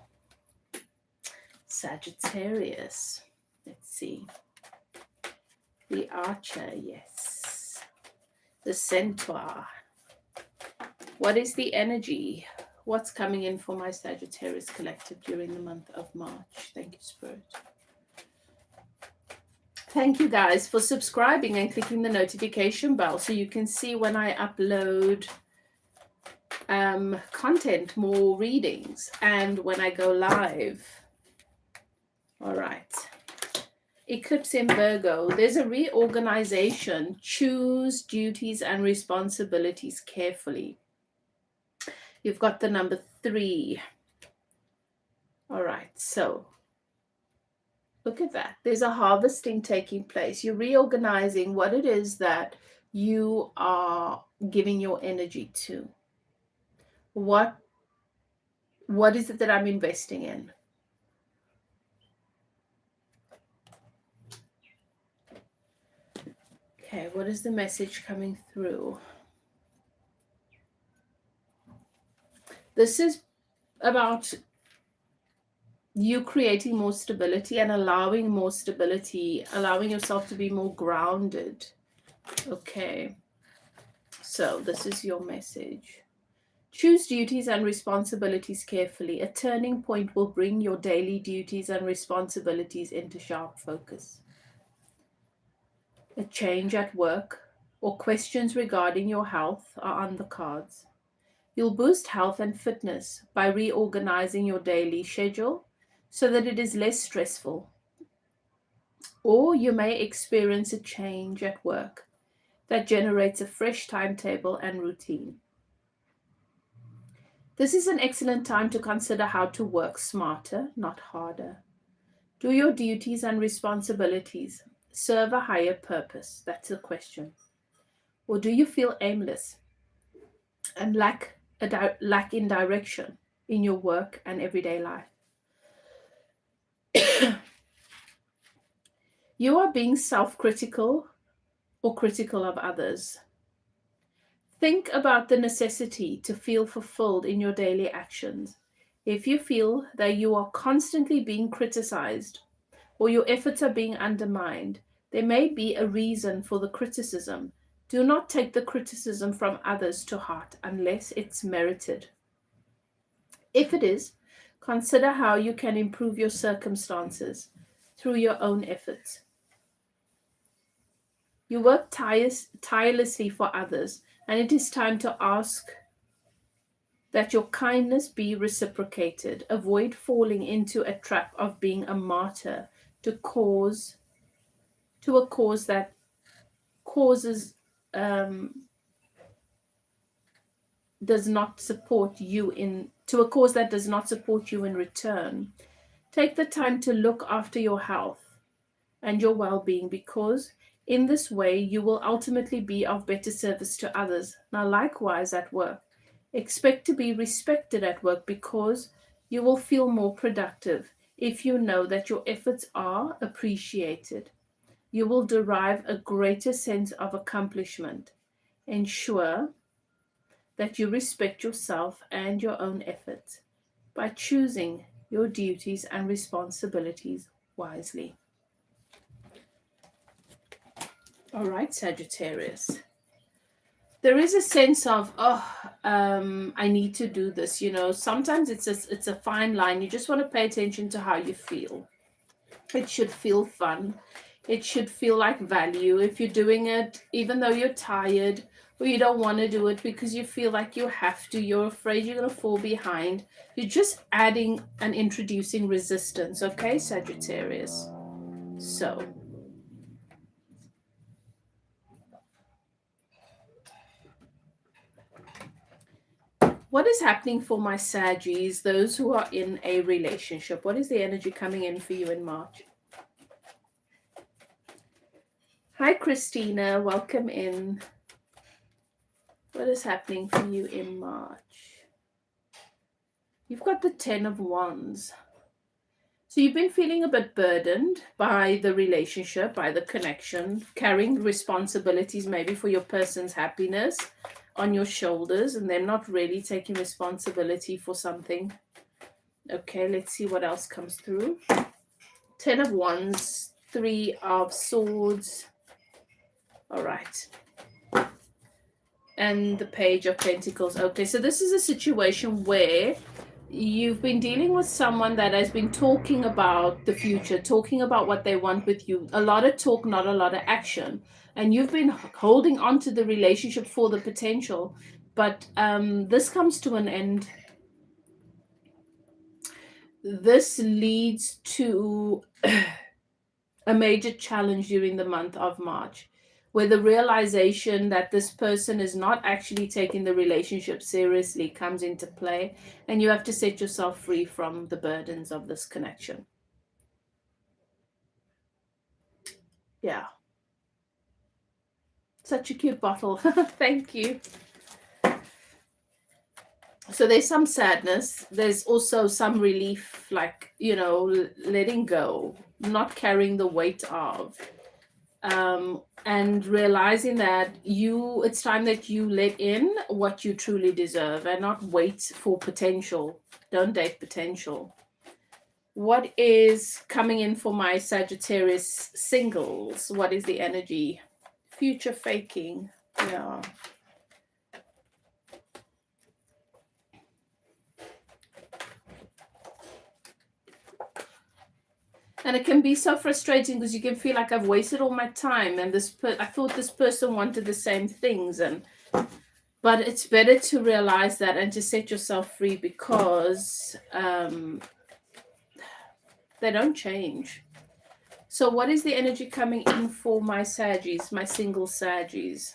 Sagittarius. Let's see. The Archer, yes. The Centaur. What is the energy? What's coming in for my Sagittarius collective during the month of March? Thank you, Spirit. Thank you guys for subscribing and clicking the notification bell so you can see when I upload content, more readings, and when I go live. All right. Eclipse in Virgo. There's a reorganization. Choose duties and responsibilities carefully. You've got the number 3. All right. So look at that. There's a harvesting taking place. You're reorganizing what it is that you are giving your energy to. What is it that I'm investing in? Okay, what is the message coming through? This is about you creating more stability and allowing more stability, allowing yourself to be more grounded. Okay, so this is your message. Choose duties and responsibilities carefully. A turning point will bring your daily duties and responsibilities into sharp focus. A change at work or questions regarding your health are on the cards. You'll boost health and fitness by reorganizing your daily schedule. so that it is less stressful. Or you may experience a change at work that generates a fresh timetable and routine. This is an excellent time to consider how to work smarter, not harder. Do your duties and responsibilities serve a higher purpose? That's the question. Or do you feel aimless and lack in direction in your work and everyday life? You are being self-critical or critical of others. Think about the necessity to feel fulfilled in your daily actions. If you feel that you are constantly being criticized or your efforts are being undermined, there may be a reason for the criticism. Do not take the criticism from others to heart unless it's merited. If it is, consider how you can improve your circumstances through your own efforts. You work tirelessly for others, and it is time to ask that your kindness be reciprocated. Avoid falling into a trap of being a martyr to a cause that causes does not support you in to a cause that does not support you in return. Take the time to look after your health and your well-being, because in this way you will ultimately be of better service to others. Now, likewise at work, expect to be respected at work, because you will feel more productive if you know that your efforts are appreciated. You will derive a greater sense of accomplishment. Ensure that you respect yourself and your own efforts by choosing your duties and responsibilities wisely. All right, Sagittarius. There is a sense of, I need to do this. Sometimes it's a fine line. You just want to pay attention to how you feel. It should feel fun. It should feel like value. If you're doing it, even though you're tired or you don't want to do it because you feel like you have to, you're afraid you're going to fall behind, you're just adding and introducing resistance, okay, Sagittarius? So, what is happening for my Saggies, those who are in a relationship? What is the energy coming in for you in March? Hi, Christina. Welcome in. What is happening for you in March? You've got the 10 of Wands. So you've been feeling a bit burdened by the relationship, by the connection, carrying responsibilities maybe for your person's happiness on your shoulders, and they're not really taking responsibility for something. Okay, let's see what else comes through. 10 of Wands, 3 of Swords. All right. And the Page of Pentacles. Okay, so this is a situation where you've been dealing with someone that has been talking about the future, talking about what they want with you. A lot of talk, not a lot of action. And you've been holding on to the relationship for the potential. But this comes to an end. This leads to a major challenge during the month of March, where the realization that this person is not actually taking the relationship seriously comes into play, and you have to set yourself free from the burdens of this connection. Yeah. Such a cute bottle. Thank you. So there's some sadness. There's also some relief, like, letting go, not carrying the weight of. And realizing that it's time that you let in what you truly deserve and not wait for potential. Don't date potential. What is coming in for my Sagittarius singles? What is the energy? Future faking. Yeah. And it can be so frustrating because you can feel like I've wasted all my time, and I thought this person wanted the same things, but it's better to realize that and to set yourself free, because They don't change. So what is the energy coming in for my Saggies, my single Saggies?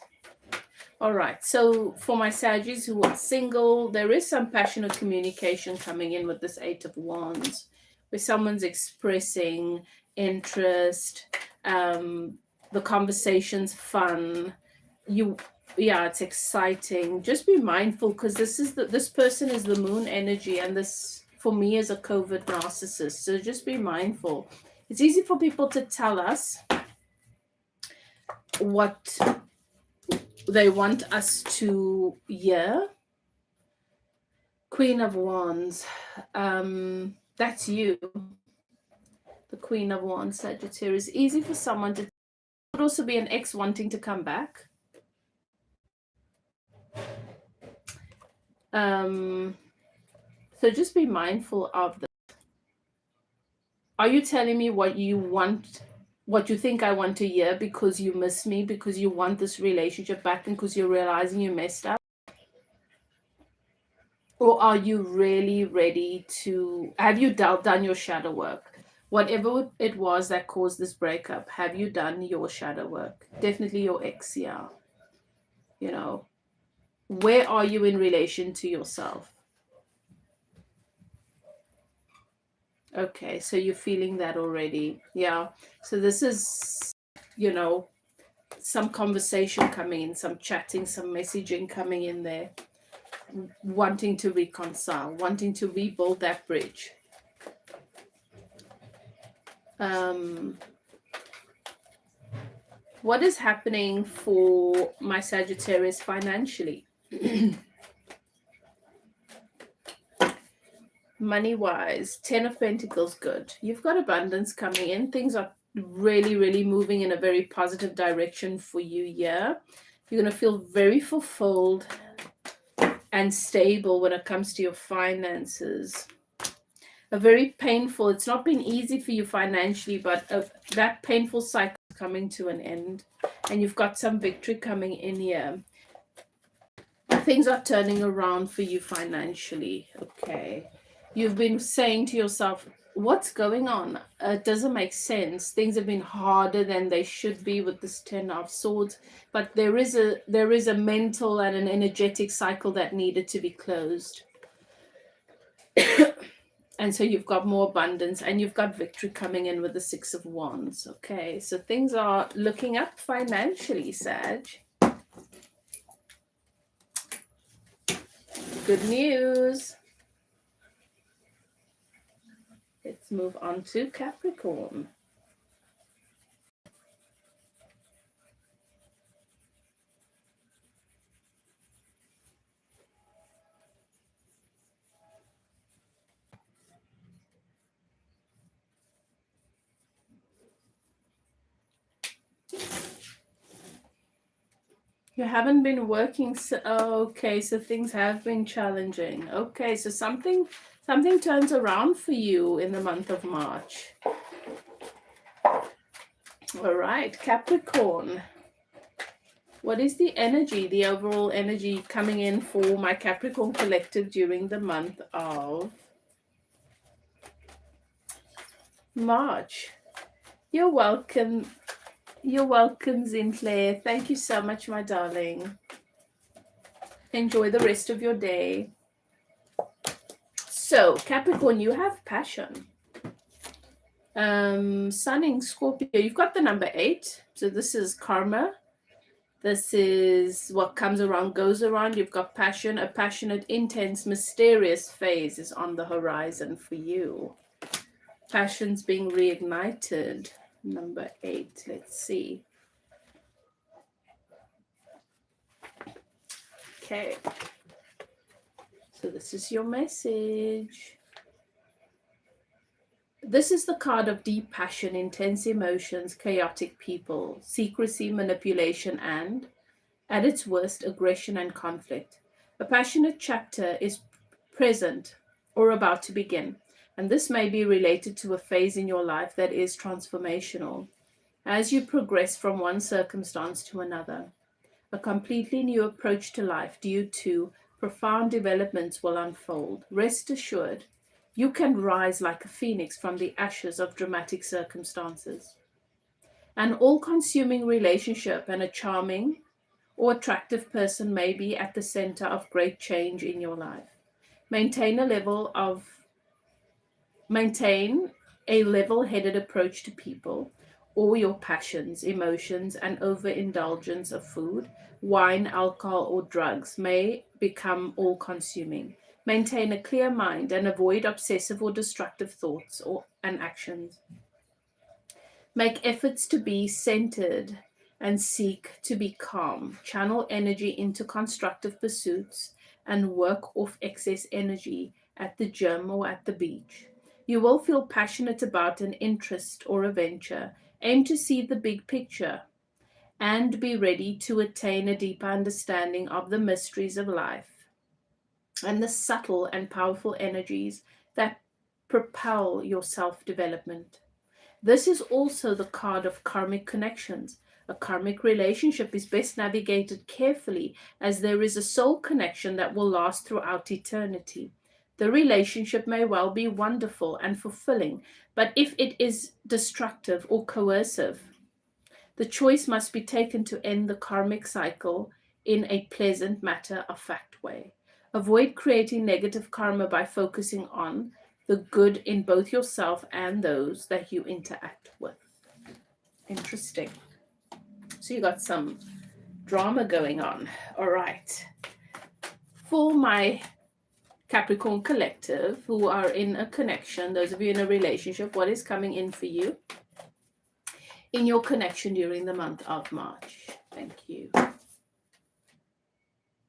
All right, so for my Saggies who are single, there is some passionate communication coming in with this Eight of Wands, where someone's expressing interest, the conversation's fun. Yeah, it's exciting. Just be mindful, because this person is the moon energy, and this for me is a covert narcissist. So just be mindful. It's easy for people to tell us what they want us to hear. Queen of Wands. That's you. The Queen of Wands, Sagittarius. Easy for someone to. It could also be an ex wanting to come back. So just be mindful of this. Are you telling me what you want, what you think I want to hear, because you miss me, because you want this relationship back, and because you're realizing you messed up? Or are you really ready to, have you done your shadow work? Whatever it was that caused this breakup, have you done your shadow work? Definitely your ex, yeah. You know, where are you in relation to yourself? Okay, so you're feeling that already. Yeah. So this is, some conversation coming in, some chatting, some messaging coming in there, wanting to reconcile, wanting to rebuild that bridge. What is happening for my Sagittarius financially? Money-wise, 10 of Pentacles, good. You've got abundance coming in. Things are really, really moving in a very positive direction for you here. You're going to feel very fulfilled and stable when it comes to your finances. A very painful, it's not been easy for you financially, but that painful cycle is coming to an end, and you've got some victory coming in here. Things are turning around for you financially. Okay, you've been saying to yourself, what's going on? It doesn't make sense. Things have been harder than they should be with this 10 of Swords, but there is a mental and an energetic cycle that needed to be closed. And so you've got more abundance, and you've got victory coming in with the Six of Wands. Okay, so things are looking up financially, Sag. Good news. Let's move on to Capricorn. You haven't been working, so okay, so things have been challenging. Okay, so something turns around for you in the month of March. All right, Capricorn. What is the energy, the overall energy coming in for my Capricorn collective during the month of March? You're welcome. You're welcome, Sinclair. Thank you so much, my darling. Enjoy the rest of your day. So, Capricorn, you have passion. Sun in Scorpio, you've got the number 8. So this is karma. This is what comes around goes around. You've got passion. A passionate, intense, mysterious phase is on the horizon for you. Passion's being reignited. Number 8. Let's see. Okay. So this is your message. This is the card of deep passion, intense emotions, chaotic people, secrecy, manipulation, and, at its worst, aggression and conflict. A passionate chapter is present or about to begin, and this may be related to a phase in your life that is transformational. As you progress from one circumstance to another, a completely new approach to life due to profound developments will unfold. Rest assured, You can rise like a phoenix from the ashes of dramatic circumstances. An all-consuming relationship and a charming or attractive person may be at the center of great change in your life. Maintain a level-headed approach to people or your passions, emotions, and overindulgence of food, wine, alcohol, or drugs may become all-consuming. Maintain a clear mind and avoid obsessive or destructive thoughts and actions. Make efforts to be centered and seek to be calm. Channel energy into constructive pursuits and work off excess energy at the gym or at the beach. You will feel passionate about an interest or a venture. Aim to see the big picture and be ready to attain a deeper understanding of the mysteries of life and the subtle and powerful energies that propel your self-development. This is also the card of karmic connections. A karmic relationship is best navigated carefully, as there is a soul connection that will last throughout eternity. The relationship may well be wonderful and fulfilling, but if it is destructive or coercive, the choice must be taken to end the karmic cycle in a pleasant, matter-of-fact way. Avoid creating negative karma by focusing on the good in both yourself and those that you interact with. Interesting. So you got some drama going on. All right. For my Capricorn collective who are in a connection, those of you in a relationship, what is coming in for you in your connection during the month of March? Thank you.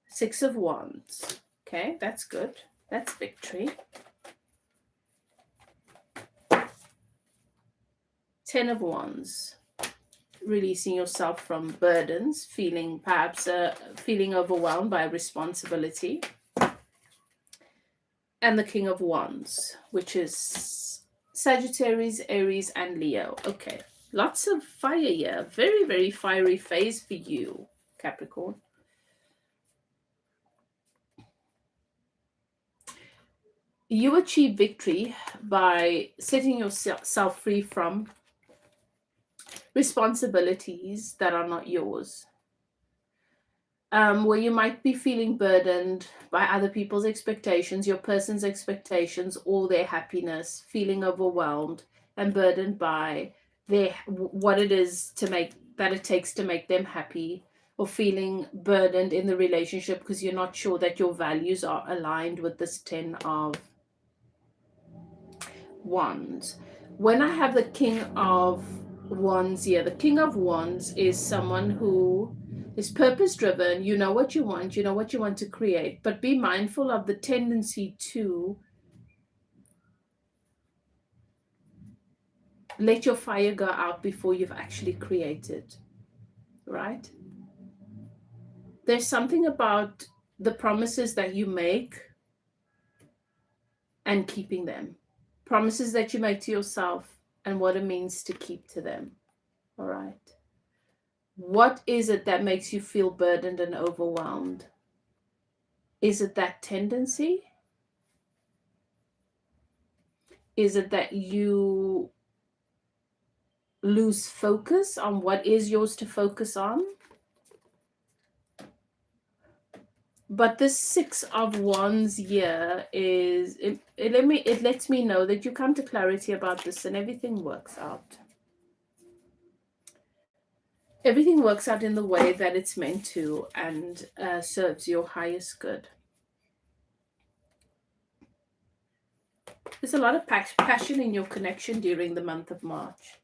6 of Wands. Okay, that's good. That's victory. 10 of Wands. Releasing yourself from burdens, perhaps feeling overwhelmed by responsibility. And the King of Wands, which is Sagittarius, Aries, and Leo. Okay, lots of fire here. Very, very fiery phase for you, Capricorn. You achieve victory by setting yourself free from responsibilities that are not yours. Where you might be feeling burdened by other people's expectations, your person's expectations, or their happiness, feeling overwhelmed and burdened by what it is that it takes to make them happy, or feeling burdened in the relationship because you're not sure that your values are aligned with this 10 of Wands. When I have the King of Wands here, the King of Wands is someone who is purpose driven. You know what you want to create, but be mindful of the tendency to let your fire go out before you've actually created, right? There's something about the promises that you make and keeping them. Promises that you make to yourself and what it means to keep to them. All right. What is it that makes you feel burdened and overwhelmed? Is it that tendency? Is it that you lose focus on what is yours to focus on? But this 6 of Wands here is, it lets me know that you come to clarity about this and everything works out. Everything works out in the way that it's meant to and serves your highest good. There's a lot of passion in your connection during the month of March.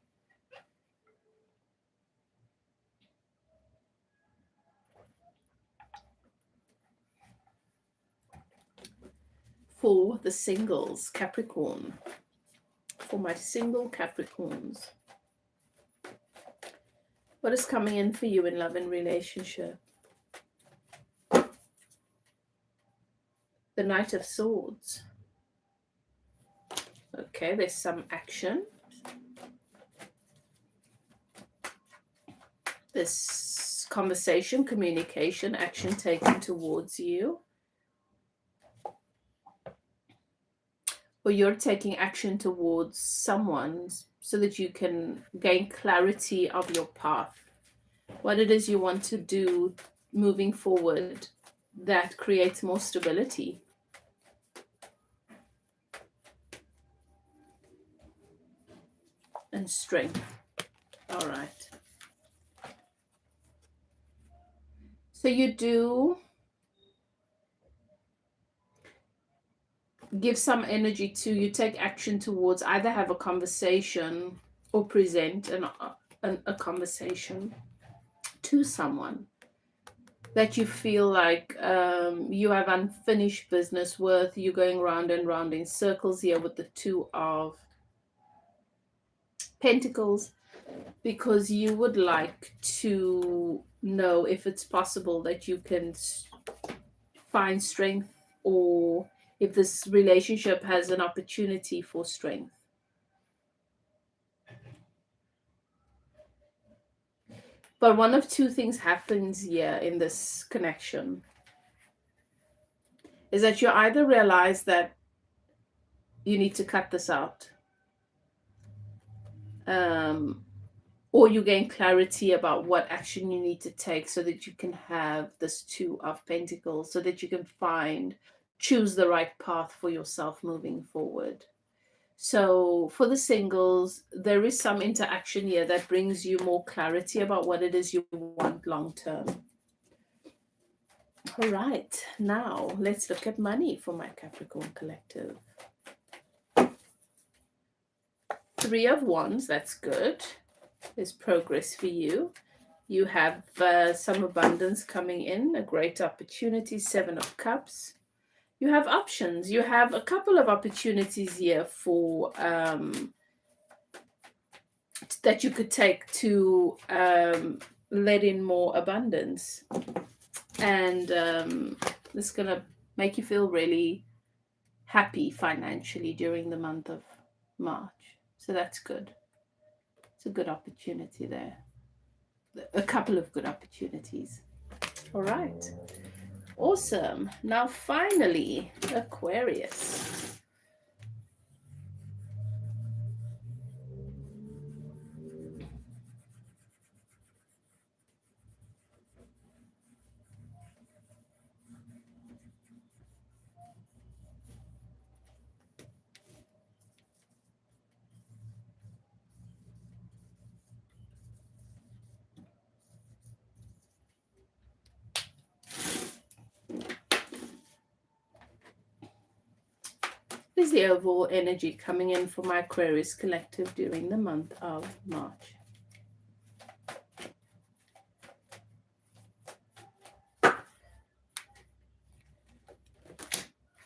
For the singles, Capricorn. For my single Capricorns. What is coming in for you in love and relationship? The Knight of Swords. Okay, there's some action. This conversation, communication, action taken towards you. or you're taking action towards someone so that you can gain clarity of your path, what it is you want to do moving forward that creates more stability and strength. All right. So you do give some energy to, you take action towards either have a conversation or present a conversation to someone that you feel like you have unfinished business with. You're going round and round in circles here with the Two of Pentacles, because you would like to know if it's possible that you can find strength, or if this relationship has an opportunity for strength. But one of two things happens here in this connection, is that you either realize that you need to cut this out, or you gain clarity about what action you need to take so that you can have this Two of Pentacles, so that you can choose the right path for yourself moving forward. So for the singles, there is some interaction here that brings you more clarity about what it is you want long term. All right, now let's look at money for my Capricorn collective. Three of Wands, that's good. There's progress for you. You have some abundance coming in, a great opportunity. Seven of Cups. You have options. You have a couple of opportunities here for that you could take to let in more abundance, and this is gonna make you feel really happy financially during the month of March. So that's good. It's a good opportunity there. A couple of good opportunities. All right. Awesome. Now finally, Aquarius. What is the overall energy coming in for my Aquarius collective during the month of March?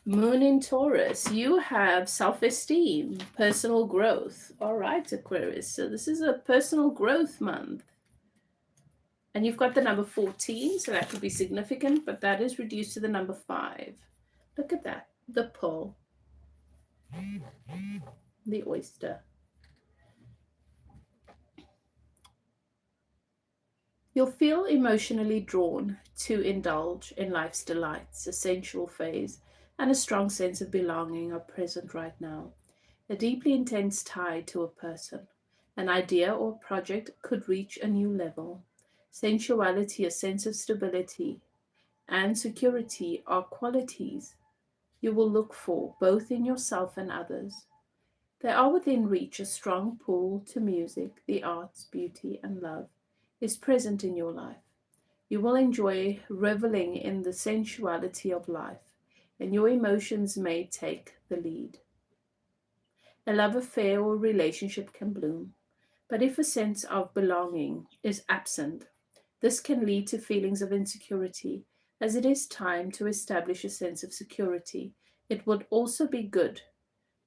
Moon in Taurus, you have self-esteem, personal growth. All right, Aquarius. So this is a personal growth month. And you've got the number 14, so that could be significant, but that is reduced to the number 5. Look at that, the pearl, the oyster. You'll feel emotionally drawn to indulge in life's delights. A sensual phase and a strong sense of belonging are present right now. A deeply intense tie to a person, an idea or project could reach a new level. Sensuality, a sense of stability, and security are qualities you will look for both in yourself and others. They are within reach. A strong pull to music, the arts, beauty, and love is present in your life. You will enjoy reveling in the sensuality of life, and your emotions may take the lead. A love affair or relationship can bloom, but if a sense of belonging is absent, this can lead to feelings of insecurity. As it is time to establish a sense of security, it would also be good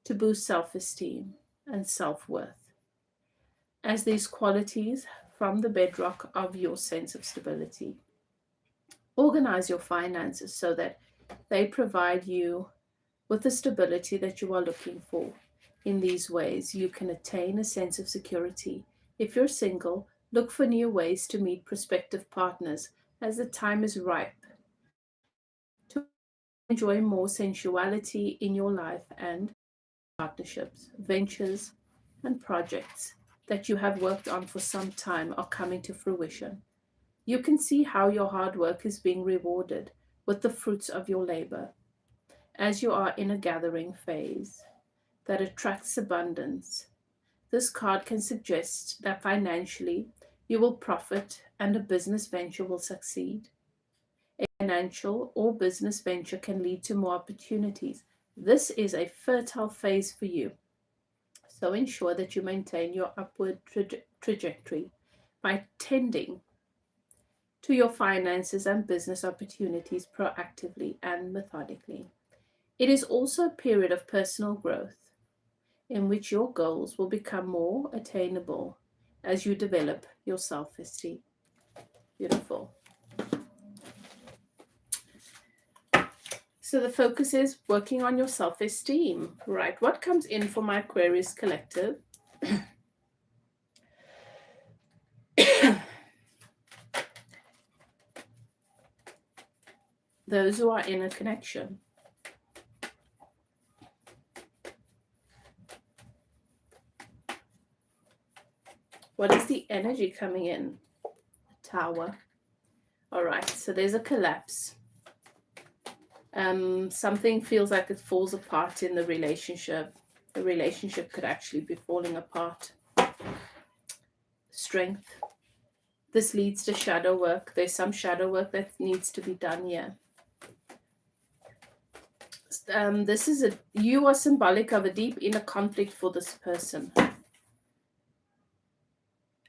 to boost self-esteem and self-worth, as these qualities form the bedrock of your sense of stability. Organize your finances so that they provide you with the stability that you are looking for. In these ways, you can attain a sense of security. If you're single, look for new ways to meet prospective partners, as the time is ripe to enjoy more sensuality in your life and partnerships, ventures, and projects that you have worked on for some time are coming to fruition. You can see how your hard work is being rewarded with the fruits of your labor as you are in a gathering phase that attracts abundance. This card can suggest that financially you will profit and a business venture will succeed. A financial or business venture can lead to more opportunities. This is a fertile phase for you. So ensure that you maintain your upward trajectory by tending to your finances and business opportunities proactively and methodically. It is also a period of personal growth in which your goals will become more attainable as you develop your self-esteem. Beautiful. So the focus is working on your self-esteem, right? What comes in for my Aquarius collective? Those who are in a connection. What is the energy coming in? Tower. All right, so there's a collapse. Something feels like it falls apart in the relationship. The relationship could actually be falling apart. Strength. This leads to shadow work. There's some shadow work that needs to be done here. You are symbolic of a deep inner conflict for this person.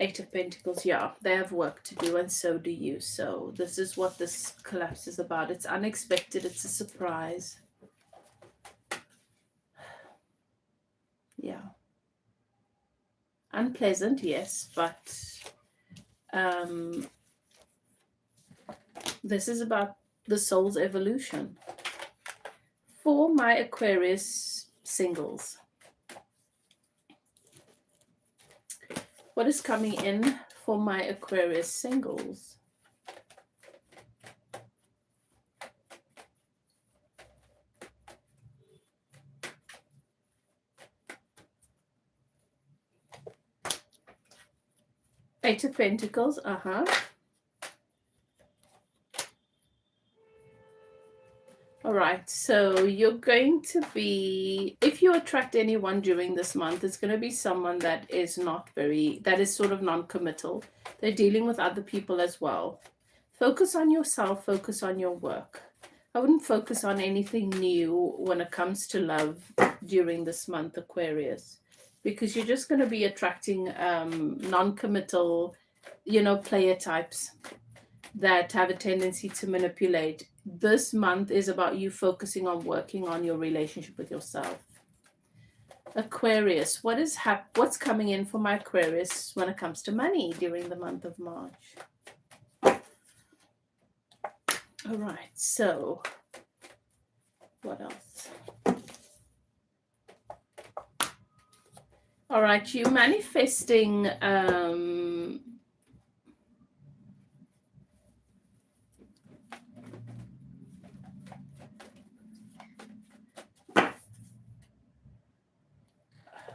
8 of Pentacles, yeah, they have work to do and so do you. So this is what this collapse is about. It's unexpected, it's a surprise. Yeah. Unpleasant, yes, but this is about the soul's evolution. For my Aquarius singles, what is coming in for my Aquarius singles? Eight of Pentacles, All right, so you're going to be, if you attract anyone during this month, it's going to be someone that is that is sort of non-committal. They're dealing with other people as well. Focus on yourself, focus on your work. I wouldn't focus on anything new when it comes to love during this month, Aquarius, because you're just going to be attracting non-committal, player types that have a tendency to manipulate. This month is about you focusing on working on your relationship with yourself. Aquarius, what's coming in for my Aquarius when it comes to money during the month of March? All right, so what else? All right, you manifesting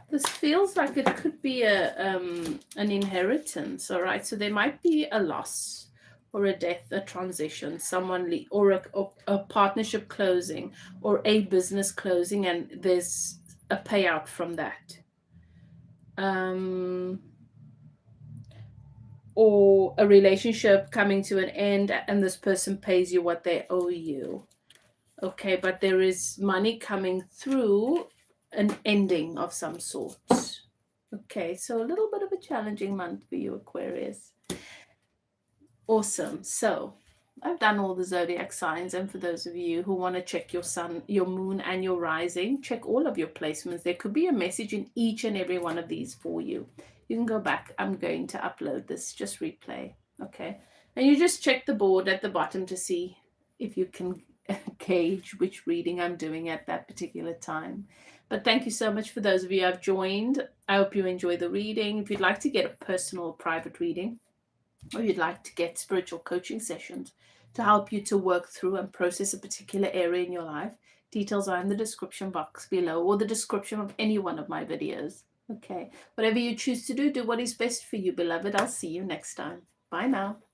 this feels like it could be an inheritance. All right, so there might be a loss or a death, a transition, or a partnership closing or a business closing, and there's a payout from that. Or a relationship coming to an end and this person pays you what they owe you. Okay, but there is money coming through an ending of some sort. Okay, so a little bit of a challenging month for you, Aquarius. Awesome. So I've done all the zodiac signs, and for those of you who want to check your sun, your moon, and your rising, check all of your placements. There could be a message in each and every one of these for you. You can go back. I'm going to upload this, just replay. Okay, and you just check the board at the bottom to see if you can gauge which reading I'm doing at that particular time. But thank you so much for those of you who have joined. I hope you enjoy the reading. If you'd like to get a personal private reading, or you'd like to get spiritual coaching sessions to help you to work through and process a particular area in your life. Details are in the description box below or the description of any one of my videos. Okay, whatever you choose to do, do what is best for you, beloved. I'll see you next time. Bye now.